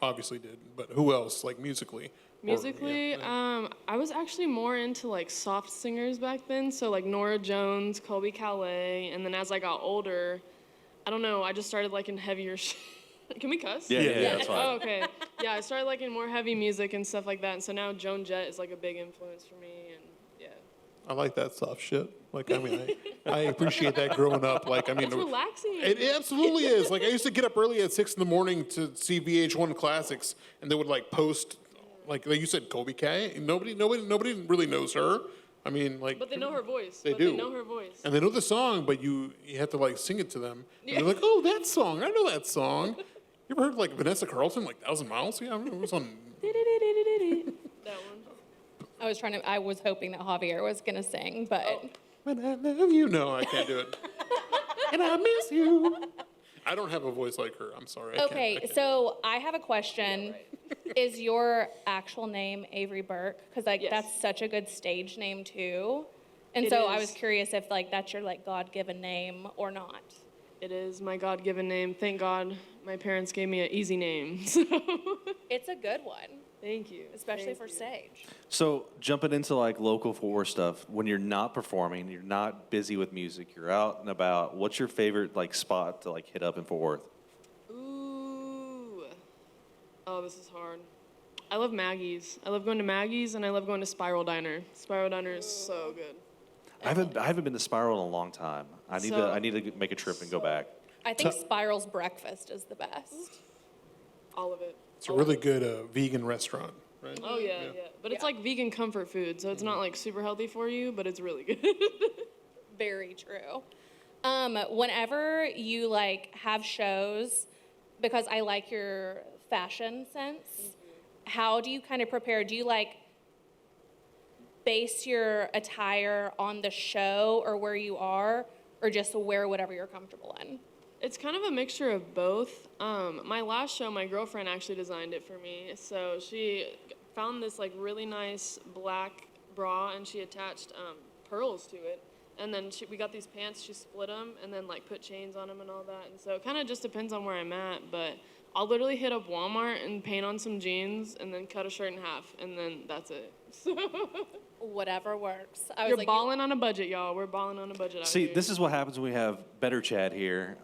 obviously did, but who else, like musically? Musically, I was actually more into like soft singers back then, so like Norah Jones, Colby Calais, and then as I got older, I don't know, I just started liking heavier shit. Can we cuss? Yeah, that's fine. Oh, okay. Yeah, I started liking more heavy music and stuff like that, and so now Joan Jett is like a big influence for me, and yeah. I like that soft shit. Like, I mean, I appreciate that growing up. Like, I mean, It's relaxing. it absolutely is. Like, I used to get up early at 6 a.m. to see VH1 Classics, and they would like post, like you said, Colby Kay. Nobody really knows her. I mean, like. But they know her voice. They They do. know her voice. And they know the song, but you have to like sing it to them. And they're like, oh, that song. I know that song. You ever heard like Vanessa Carlton, like 1,000 Miles? Yeah, I remember it was on. That one. I was hoping that Javier was gonna sing, but When I love you. No, I can't do it. And I miss you. I don't have a voice like her. I'm sorry. I okay. can't. So I have a question. Is your actual name Avery Burke? Because like Yes. that's such a good stage name too. And It so I is. was curious if like that's your like God-given name or not. It is my God-given name. Thank God my parents gave me an easy name. So It's a good one, thank you. especially Thank for you. stage. So jumping into like local Fort Worth stuff, when you're not performing, you're not busy with music, you're out and about. What's your favorite like spot to like hit up in Fort Worth? Ooh. Oh, this is hard. I love Maggie's. I love going to Maggie's, and I love going to Spiral Diner. Spiral Diner is so good. I haven't been to Spiral in a long time. I need to make a trip and go back. I think Spiral's breakfast is the best. All of it. It's a really good vegan restaurant, right? Oh, yeah. But it's like vegan comfort food, so it's not like super healthy for you, but it's really good. Very true. Whenever you like have shows, because I like your fashion sense, how do you kind of prepare? Do you like base your attire on the show or where you are, or just wear whatever you're comfortable in? It's kind of a mixture of both. My last show, my girlfriend actually designed it for me. So she found this like really nice black bra, and she attached pearls to it. And then we got these pants, she split them, and then like put chains on them and all that. And so it kind of just depends on where I'm at, but I'll literally hit up Walmart and paint on some jeans and then cut a shirt in half, and then that's it. Whatever works. I was You're like, balling on a budget, y'all. We're balling on a budget out See, here. this is what happens when we have better Chad here.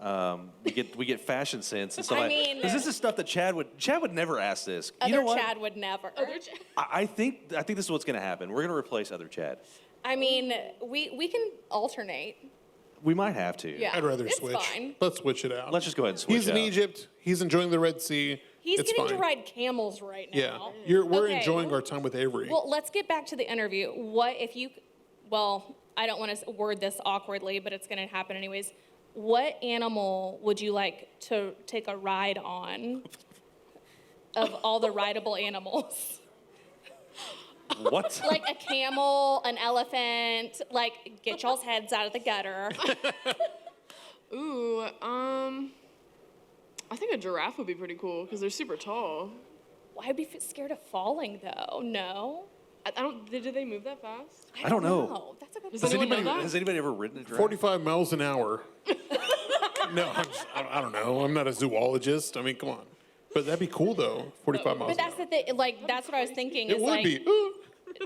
We get fashion sense and stuff I like mean- because this is stuff that Chad would never ask this. You other know what? Chad would never. I think this is what's going to happen. We're going to replace other Chad. I mean, we can alternate. We might have to. Yeah. I'd rather it's switch. Fine. Let's switch it out. Let's just go ahead and switch He's in out. Egypt. He's enjoying the Red Sea. He's it's getting fine. to ride camels right now. Yeah, we're Okay. enjoying our time with Avery. Well, let's get back to the interview. What if you, well, I don't want to word this awkwardly, but it's going to happen anyways. What animal would you like to take a ride on of all the rideable animals? What? Like a camel, an elephant, like get y'all's heads out of the gutter. Ooh, I think a giraffe would be pretty cool because they're super tall. Well, I'd be scared of falling though. No. I don't. Did they move that fast? I don't know. That's a good Does Has anyone know anybody, that? has anybody ever ridden a giraffe? 45 miles an hour. No, I don't know. I'm not a zoologist. I mean, come on. But that'd be cool, though. 45 miles But that's an hour. the thing, like, that's what I was thinking. It is would like, be. Ooh.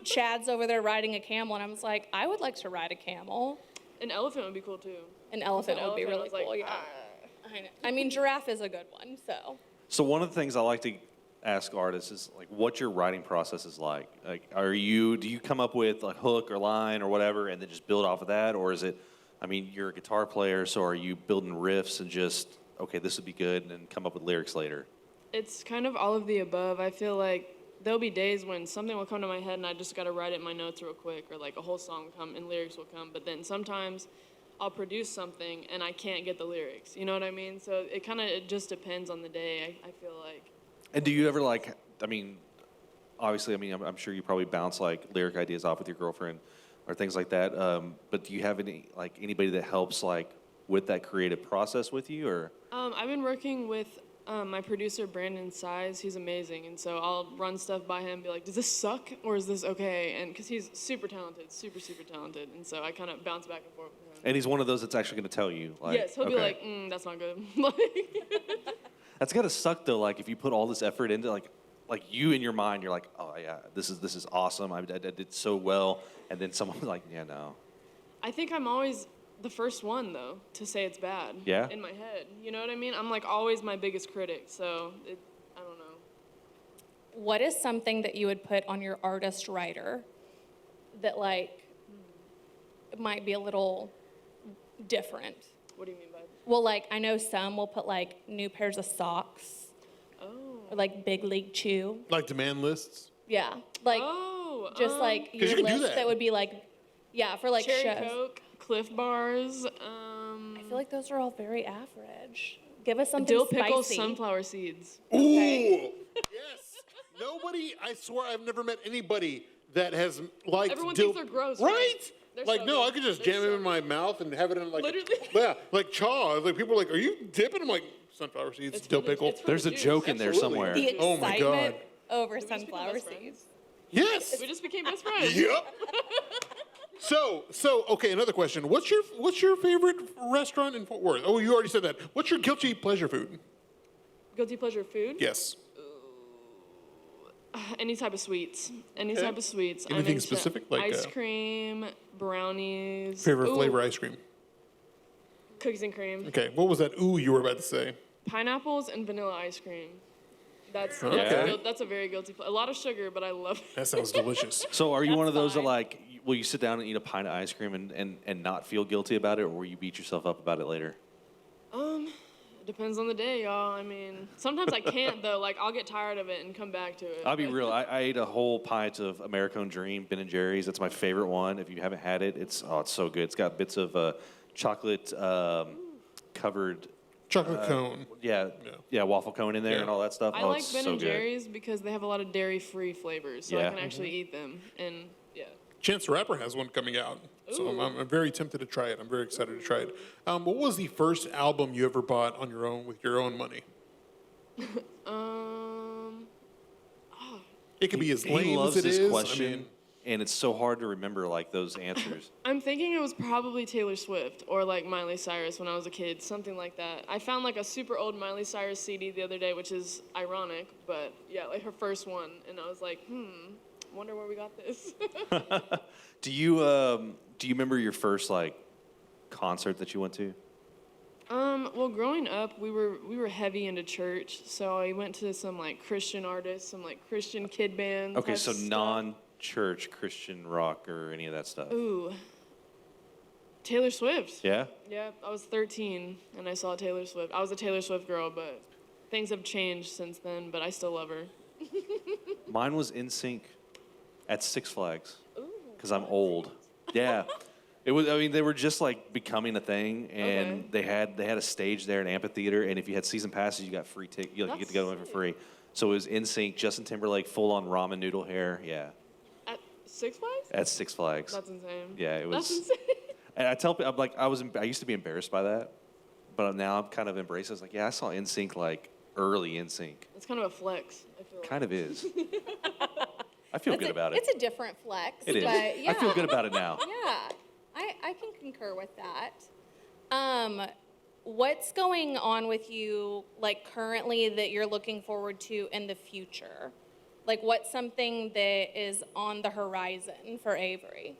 Chad's over there riding a camel, and I was like, I would like to ride a camel. An elephant would be cool too. An elephant would be elephant, I really was like, cool, yeah. I mean, giraffe is a good one, so. So one of the things I like to ask artists is like, what your writing process is like. Like, do you come up with a hook or line or whatever, and then just build off of that, or is it? I mean, you're a guitar player, so are you building riffs and just okay, this would be good, and then come up with lyrics later? It's kind of all of the above. I feel like there'll be days when something will come to my head and I just got to write it in my notes real quick, or like a whole song will come and lyrics will come. But then sometimes I'll produce something and I can't get the lyrics. You know what I mean? So it just depends on the day, I feel like. And do you ever like? I mean, obviously, I mean, I'm sure you probably bounce like lyric ideas off with your girlfriend or things like that. But do you have anybody that helps like with that creative process with you, or? I've been working with my producer, Brandon Size. He's amazing. And so I'll run stuff by him, be like, does this suck or is this okay? And because he's super talented, super, super talented. And so I kind of bounce back and forth with him. And he's one of those that's actually going to tell you. Like, Yes, he'll be okay. like, that's not good. Like, That's gotta suck though. Like if you put all this effort into like you in your mind, you're like, oh yeah, this is awesome. I did so well, and then someone's like, yeah, no. I think I'm always the first one, though, to say it's bad. Yeah? In my head. You know what I mean? I'm like always my biggest critic. So I don't know. What is something that you would put on your artist writer that like might be a little different? What do you mean by that? Well, like I know some will put like new pairs of socks Oh. or like big league chew. Like demand lists. Yeah, like Oh. just like 'Cause your you can do list that. would be like, yeah, for like Cherry shows. Coke, Cliff Bars, I feel like those are all very average. Give us something dill spicy. pickles, sunflower seeds. Ooh. Okay. Yes. Nobody, I swear I've never met anybody that has liked Everyone dill. thinks they're gross, Right? right? They're Like, so no, good. I could just They're jam so it in my mouth and have it in like, Literally. yeah, like chaw. Like people are like, are you dipping? I'm like, sunflower seeds, It's dill for the- pickle. it's for There's the a juice. joke in there Absolutely. somewhere. The Oh my God. excitement over Did we just become sunflower best seeds. friends? Yes. We just became best friends. Yep. So okay. Another question. What's your favorite restaurant in Fort Worth? Oh, you already said that. What's your guilty pleasure food? Guilty pleasure food? Yes. Any type of sweets. Any Okay. type of sweets. I'm Anything into specific, like, ice cream, brownies. Favorite Ooh, flavor ice cream. Cookies and cream. Okay. What was that? Ooh, you were about to say. Pineapples and vanilla ice cream. That's Okay. that's a very guilty pleasure. A lot of sugar, but I love it. That sounds delicious. So are you one That's of those that fine. like, will you sit down and eat a pint of ice cream and not feel guilty about it, or will you beat yourself up about it later? It depends on the day, y'all. I mean, sometimes I can't though. Like I'll get tired of it and come back to it. I'll be but- real. I ate a whole pint of Americone Dream Ben & Jerry's. That's my favorite one. If you haven't had it, it's so good. It's got bits of chocolate covered, Chocolate cone. waffle cone in there Yeah. and all that stuff. I Oh, like it's Ben so and good. Jerry's because they have a lot of dairy-free flavors, so Yeah. I can actually eat them. And yeah. Chance the Rapper has one coming out, so I'm very tempted to try it. I'm very excited to try it. What was the first album you ever bought on your own with your own money? It could be as He lame loves as it this is. question. I mean, and it's so hard to remember like those answers. I'm thinking it was probably Taylor Swift or like Miley Cyrus when I was a kid, something like that. I found like a super old Miley Cyrus CD the other day, which is ironic, but yeah, like her first one, and I was like, wonder where we got this. Do you remember your first like concert that you went to? Well, growing up, we were heavy into church, so I went to some like Christian artists, some like Christian kid bands. Okay, type so stuff. non-church Christian rock or any of that stuff. Ooh, Taylor Swift. Yeah? Yeah, I was 13 and I saw Taylor Swift. I was a Taylor Swift girl, but things have changed since then, but I still love her. Mine was NSYNC at Six Flags because I'm old. Yeah. It was. I mean, they were just like becoming a thing, and they had a stage there, an amphitheater, and if you had season passes, you got free ticket. You get to go in for free. So it was NSYNC, Justin Timberlake, full on ramen noodle hair. Yeah. At Six Flags? At Six Flags. That's insane. Yeah, it was. That's insane. And I tell people, I'm like, I used to be embarrassed by that, but now I'm kind of embraced. I was like, yeah, I saw NSYNC like early NSYNC. It's kind of a flex, I feel like. Kind of is. I feel good about it. It's a different flex. It is. But yeah. I feel good about it now. Yeah, I can concur with that. What's going on with you, like, currently that you're looking forward to in the future? Like, what's something that is on the horizon for Avery?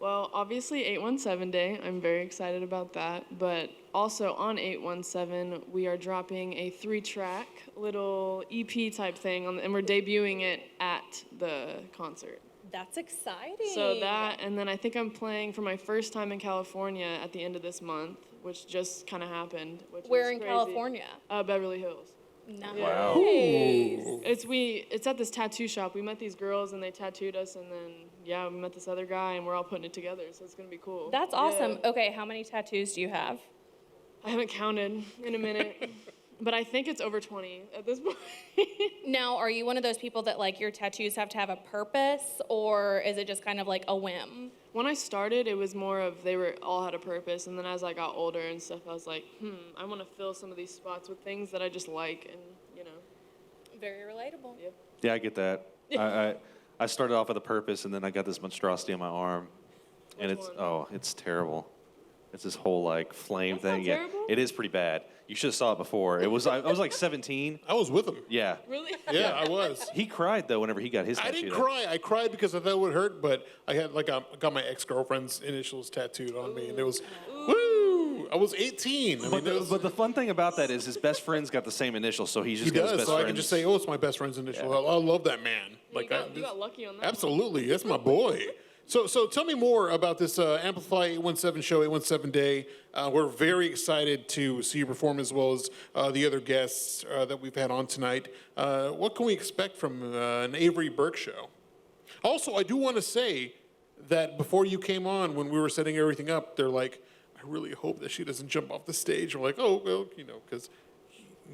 Well, obviously 817 Day. I'm very excited about that. But also on 817, we are dropping a 3-track little EP type thing, and we're debuting it at the concert. That's exciting. So that, and then I think I'm playing for my first time in California at the end of this month, which just kind of happened. Where is in crazy. California? Beverly Hills. Nice. Wow. It's at this tattoo shop. We met these girls and they tattooed us, and then we met this other guy and we're all putting it together. So it's gonna be cool. That's awesome. Yeah. Okay, how many tattoos do you have? I haven't counted in a minute, but I think it's over 20 at this point. Now, are you one of those people that, like, your tattoos have to have a purpose, or is it just kind of like a whim? When I started, it was more of they were all had a purpose, and then as I got older and stuff, I was like, I want to fill some of these spots with things that I just like, and Very relatable. Yep. Yeah, I get that. I started off with a purpose, and then I got this monstrosity on my arm, and it's terrible. It's this whole like flame That's thing. not Yeah, terrible. it is pretty bad. You should have saw it before. I was like 17. I was with him. Yeah. Really? Yeah, I was. He cried though whenever he got his tattoo. I didn't though. cry. I cried because I thought it would hurt, but I had got my ex-girlfriend's initials tattooed on me, and it was, woo! I was 18. But the fun thing about that is his best friend's got the same initials, so he's he just got his does, best so friend's. I can just say, oh, it's my best friend's initial. Yeah. I love that man. You got lucky on that. Absolutely, that's my boy. So tell me more about this Amplify 817 show, 817 Day. We're very excited to see you perform as well as the other guests that we've had on tonight. What can we expect from an Avery Burke show? Also, I do want to say that before you came on, when we were setting everything up, they're like, I really hope that she doesn't jump off the stage. We're like, oh, well, because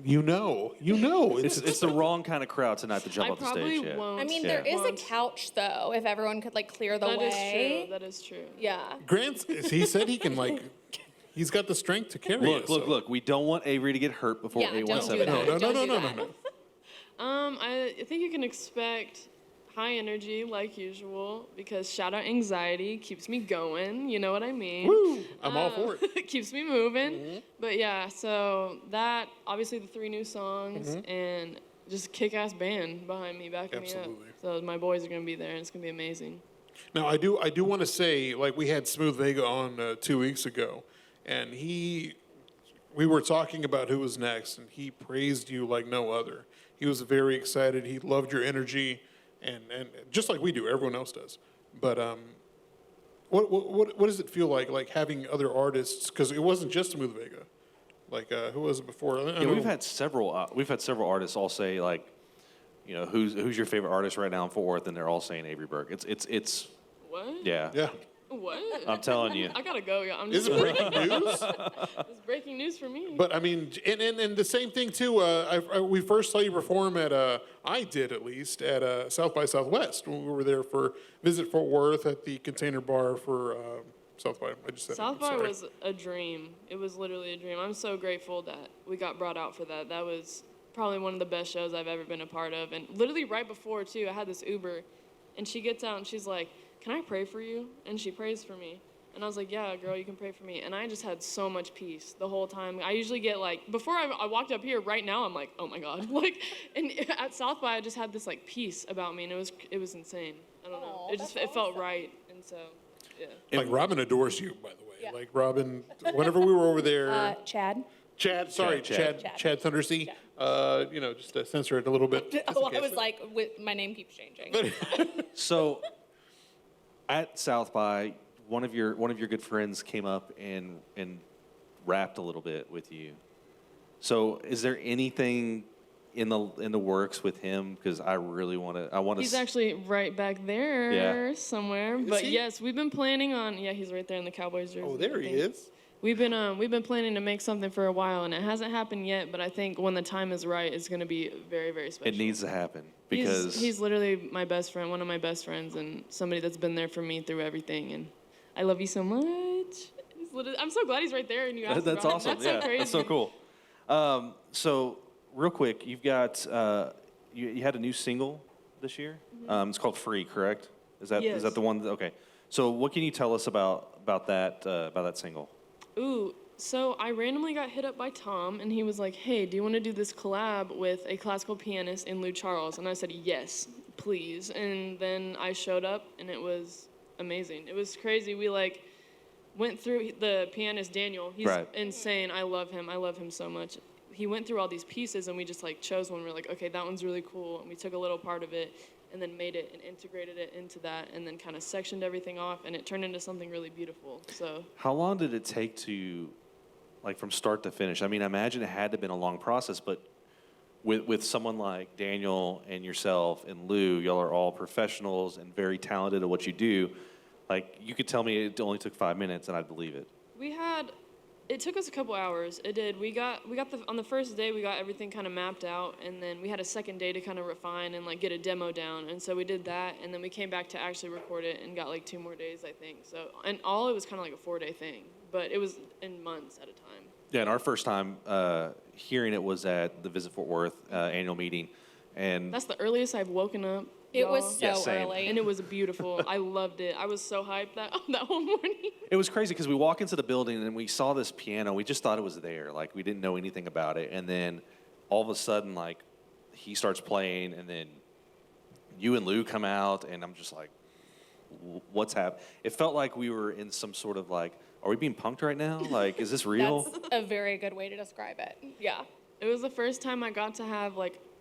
you know. It's the wrong kind of crowd tonight to jump I off the stage. probably Yeah. won't. I mean, Yeah. there is a couch, though, if everyone could, like, clear the That is way. true. That is true. Yeah. Grant, he said he can, he's got the strength to carry it. Look. We don't want Avery to get hurt before Yeah, don't do 817. that. No. I think you can expect high energy like usual, because shout out anxiety keeps me going. You know what I mean? Woo! I'm all for it. It keeps me moving. But yeah, so that, obviously the 3 new songs, and just kick-ass band behind me, backing me Absolutely. up. So my boys are gonna be there, and it's gonna be amazing. Now, I do want to say, we had Smooth Vega on 2 weeks ago, and we were talking about who was next, and he praised you like no other. He was very excited. He loved your energy, and just like we do, everyone else does. But what does it feel like having other artists? Because it wasn't just Smooth Vega. Who was it before? Yeah, we've had several artists all say who's your favorite artist right now in Fort Worth, and they're all saying Avery Burke. It's What? yeah. Yeah. What? I'm telling you. I gotta go, y'all. Is it breaking news? It's breaking news for me. But I mean, and the same thing too. We first saw you perform at I did at least at South by Southwest when we were there for Visit Fort Worth at the Container Bar for South by. I just said South it, by sorry. was a dream. It was literally a dream. I'm so grateful that we got brought out for that. That was probably one of the best shows I've ever been a part of. And literally right before too, I had this Uber, and she gets out and she's like, can I pray for you? And she prays for me. And I was like, yeah, girl, you can pray for me. And I just had so much peace the whole time. I usually get like, before I walked up here, right now, I'm like, oh my God. Like, and at South by, I just had this like peace about me, and it was insane. I don't know. It felt right. And so, yeah. Like Robyn adores you, by the way. Yeah. Like Robyn, whenever we were over there. Chad? Chad Thundercock. Just to censor it a little bit. just in Oh, I case. was like, my name keeps changing. So, at South by, one of your good friends came up and rapped a little bit with you. So, is there anything in the works with him? Because I really want to. He's actually right back there somewhere. But he? yes, we've been planning on. Yeah, he's right there in the Cowboys jersey. Oh, there he is. We've been planning to make something for a while, and it hasn't happened yet. But I think when the time is right, it's going to be very, very special. It needs to happen because he's literally my best friend, one of my best friends, and somebody that's been there for me through everything. And I love you so much. I'm so glad he's right there, and you asked that's about awesome. It. That's so crazy. That's so cool. So real quick, you've got you had a new single this year. Mm-hmm. It's called "Free," correct? Is that Yes. the one? Okay. So what can you tell us about that single? Ooh, so I randomly got hit up by Tom, and he was like, hey, do you want to do this collab with a classical pianist in Lou Charles? And I said, yes, please. And then I showed up, and it was amazing. It was crazy. We, went through the pianist, Daniel. He's insane. I love him. I love him so much. He went through all these pieces, and we just, chose one. We're like, okay, that one's really cool. And we took a little part of it and then made it and integrated it into that and then kind of sectioned everything off, and it turned into something really beautiful. So How long did it take to, from start to finish? I mean, I imagine it had to have been a long process, but with someone like Daniel and yourself and Lou, y'all are all professionals and very talented at what you do. You could tell me it only took 5 minutes and I'd believe it. It took us a couple hours. It did. On the first day, we got everything kind of mapped out, and then we had a second day to kind of refine and get a demo down. And so we did that, and then we came back to actually record it and got 2 more days, I think. So, and all it was kind of a 4-day thing, but it was in months at a time. Yeah, and our first time hearing it was at the Visit Fort Worth annual meeting. And That's the earliest I've woken up. It y'all. was so Yeah, same. early. And it was beautiful. I loved it. I was so hyped that whole morning. it was crazy because we walk into the building and we saw this piano. We just thought it was there. We didn't know anything about it. And then all of a sudden, he starts playing, and then you and Lou come out, and I'm just like, what's happening? It felt like we were in some sort of are we being punked right now? Is this real? That's a very good way to describe it. Yeah. It was the first time I got to have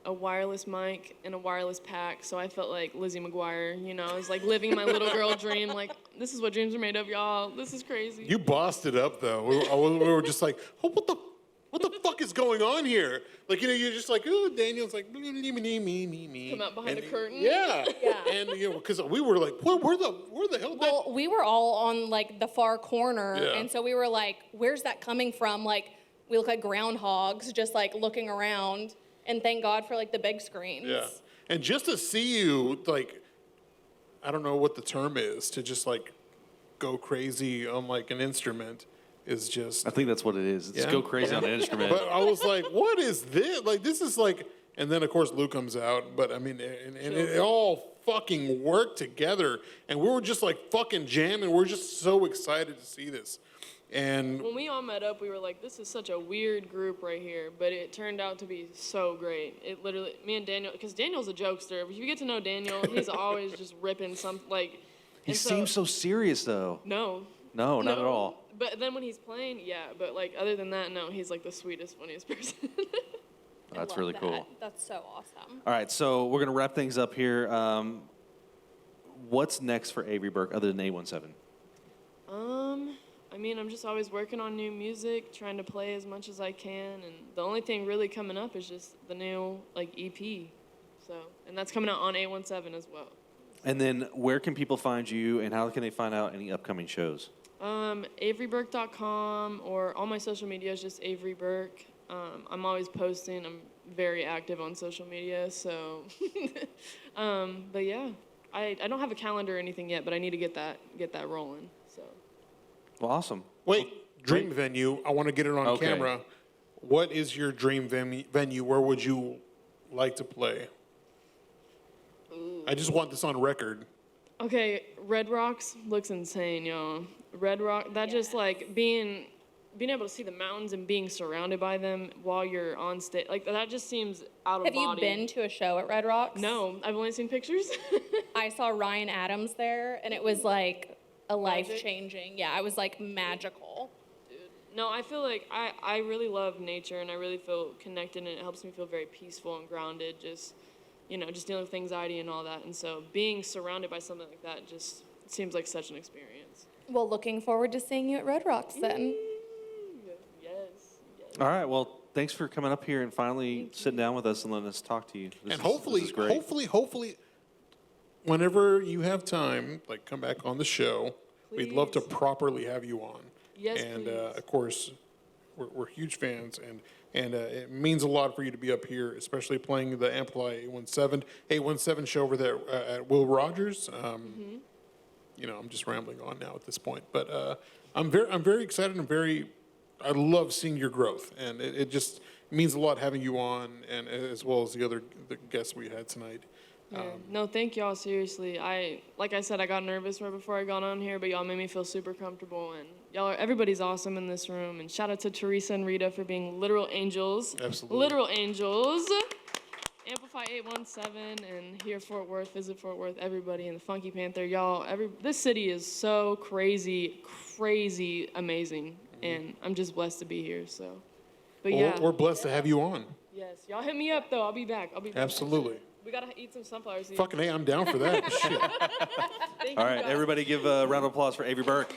a wireless mic and a wireless pack, so I felt like Lizzie McGuire, I was living my little girl dream, this is what dreams are made of, y'all. This is crazy. You bossed it up, though. We were just like, oh, what the fuck is going on here? You're just oh, Daniel's me. Come out behind a curtain. Yeah. Yeah. And, because we were like, where the hell did that? Well, we were all on the far corner, Yeah. and so we were like, where's that coming from? We look like groundhogs, just looking around. And thank God for the big screens. Yeah. And just to see you, I don't know what the term is, to just go crazy on an instrument is just. I think that's what it is. It's go crazy on an instrument. But I was like, what is this? This is and then of course Lou comes out, but I mean, and it all fucking worked together, and we were just fucking jamming. We're just so excited to see this. And when we all met up, we were like, this is such a weird group right here, but it turned out to be so great. It literally, me and Daniel, because Daniel's a jokester. If you get to know Daniel, he's always just ripping He seems so serious, though. No, not at all. But then when he's playing, yeah. But other than that, no, he's the sweetest, funniest person. I That's love really that. cool. That's so awesome. All right, so we're going to wrap things up here. What's next for Avery Burke other than 817? I'm just always working on new music, trying to play as much as I can, and the only thing really coming up is just the new EP. So, and that's coming out on 817 as well. And then where can people find you, and how can they find out any upcoming shows? AveryBurk.com, or all my social media is just Avery Burke. I'm always posting. I'm very active on social media, so. But yeah, I don't have a calendar or anything yet, but I need to get that rolling. So. Well, awesome. wait, dream venue. I want to get it on camera. What is your dream venue? Where would you like to play? Ooh. I just want this on record. Okay, Red Rocks looks insane, yo. Red Rock, that just like being able to see the mountains and being surrounded by them while you're on stage, like that just seems out of Have body. you been to a show at Red Rocks? No, I've only seen pictures. I saw Ryan Adams there, and it was like a life-changing. Yeah, it was like magical. No, I feel like I really love nature, and I really feel connected, and it helps me feel very peaceful and grounded, just, you know, just dealing with anxiety and all that. And so being surrounded by something like that just seems like such an experience. Well, looking forward to seeing you at Red Rocks then. Yes. All right. Well, thanks for coming up here and finally sitting down with us and letting us talk to you. And hopefully, whenever you have time, like come back on the show. We'd love to properly have you on. Yes, and please. Of course, we're huge fans, and it means a lot for you to be up here, especially playing the Amplify 817 show over there at Will Rogers. You know, I'm just rambling on now at this point, but I'm very excited and I love seeing your growth, and it just means a lot having you on, and as well as the guests we had tonight. Yeah. No, thank y'all, seriously. Like I said, I got nervous right before I got on here, but y'all made me feel super comfortable, and everybody's awesome in this room, and shout out to Teresa and Rita for being literal angels. Absolutely. Literal angels. Amplify 817 and here Fort Worth, visit Fort Worth, everybody in the Funky Panther. Y'all, this city is so crazy amazing, and I'm just blessed to be here, so. But yeah. We're blessed to have you on. Yes, y'all hit me up though, I'll be back. Absolutely. We gotta eat some sunflower seeds. Fucking A, I'm down for that. Shit. Thank All you, right, guys. everybody give a round of applause for Avery Burke.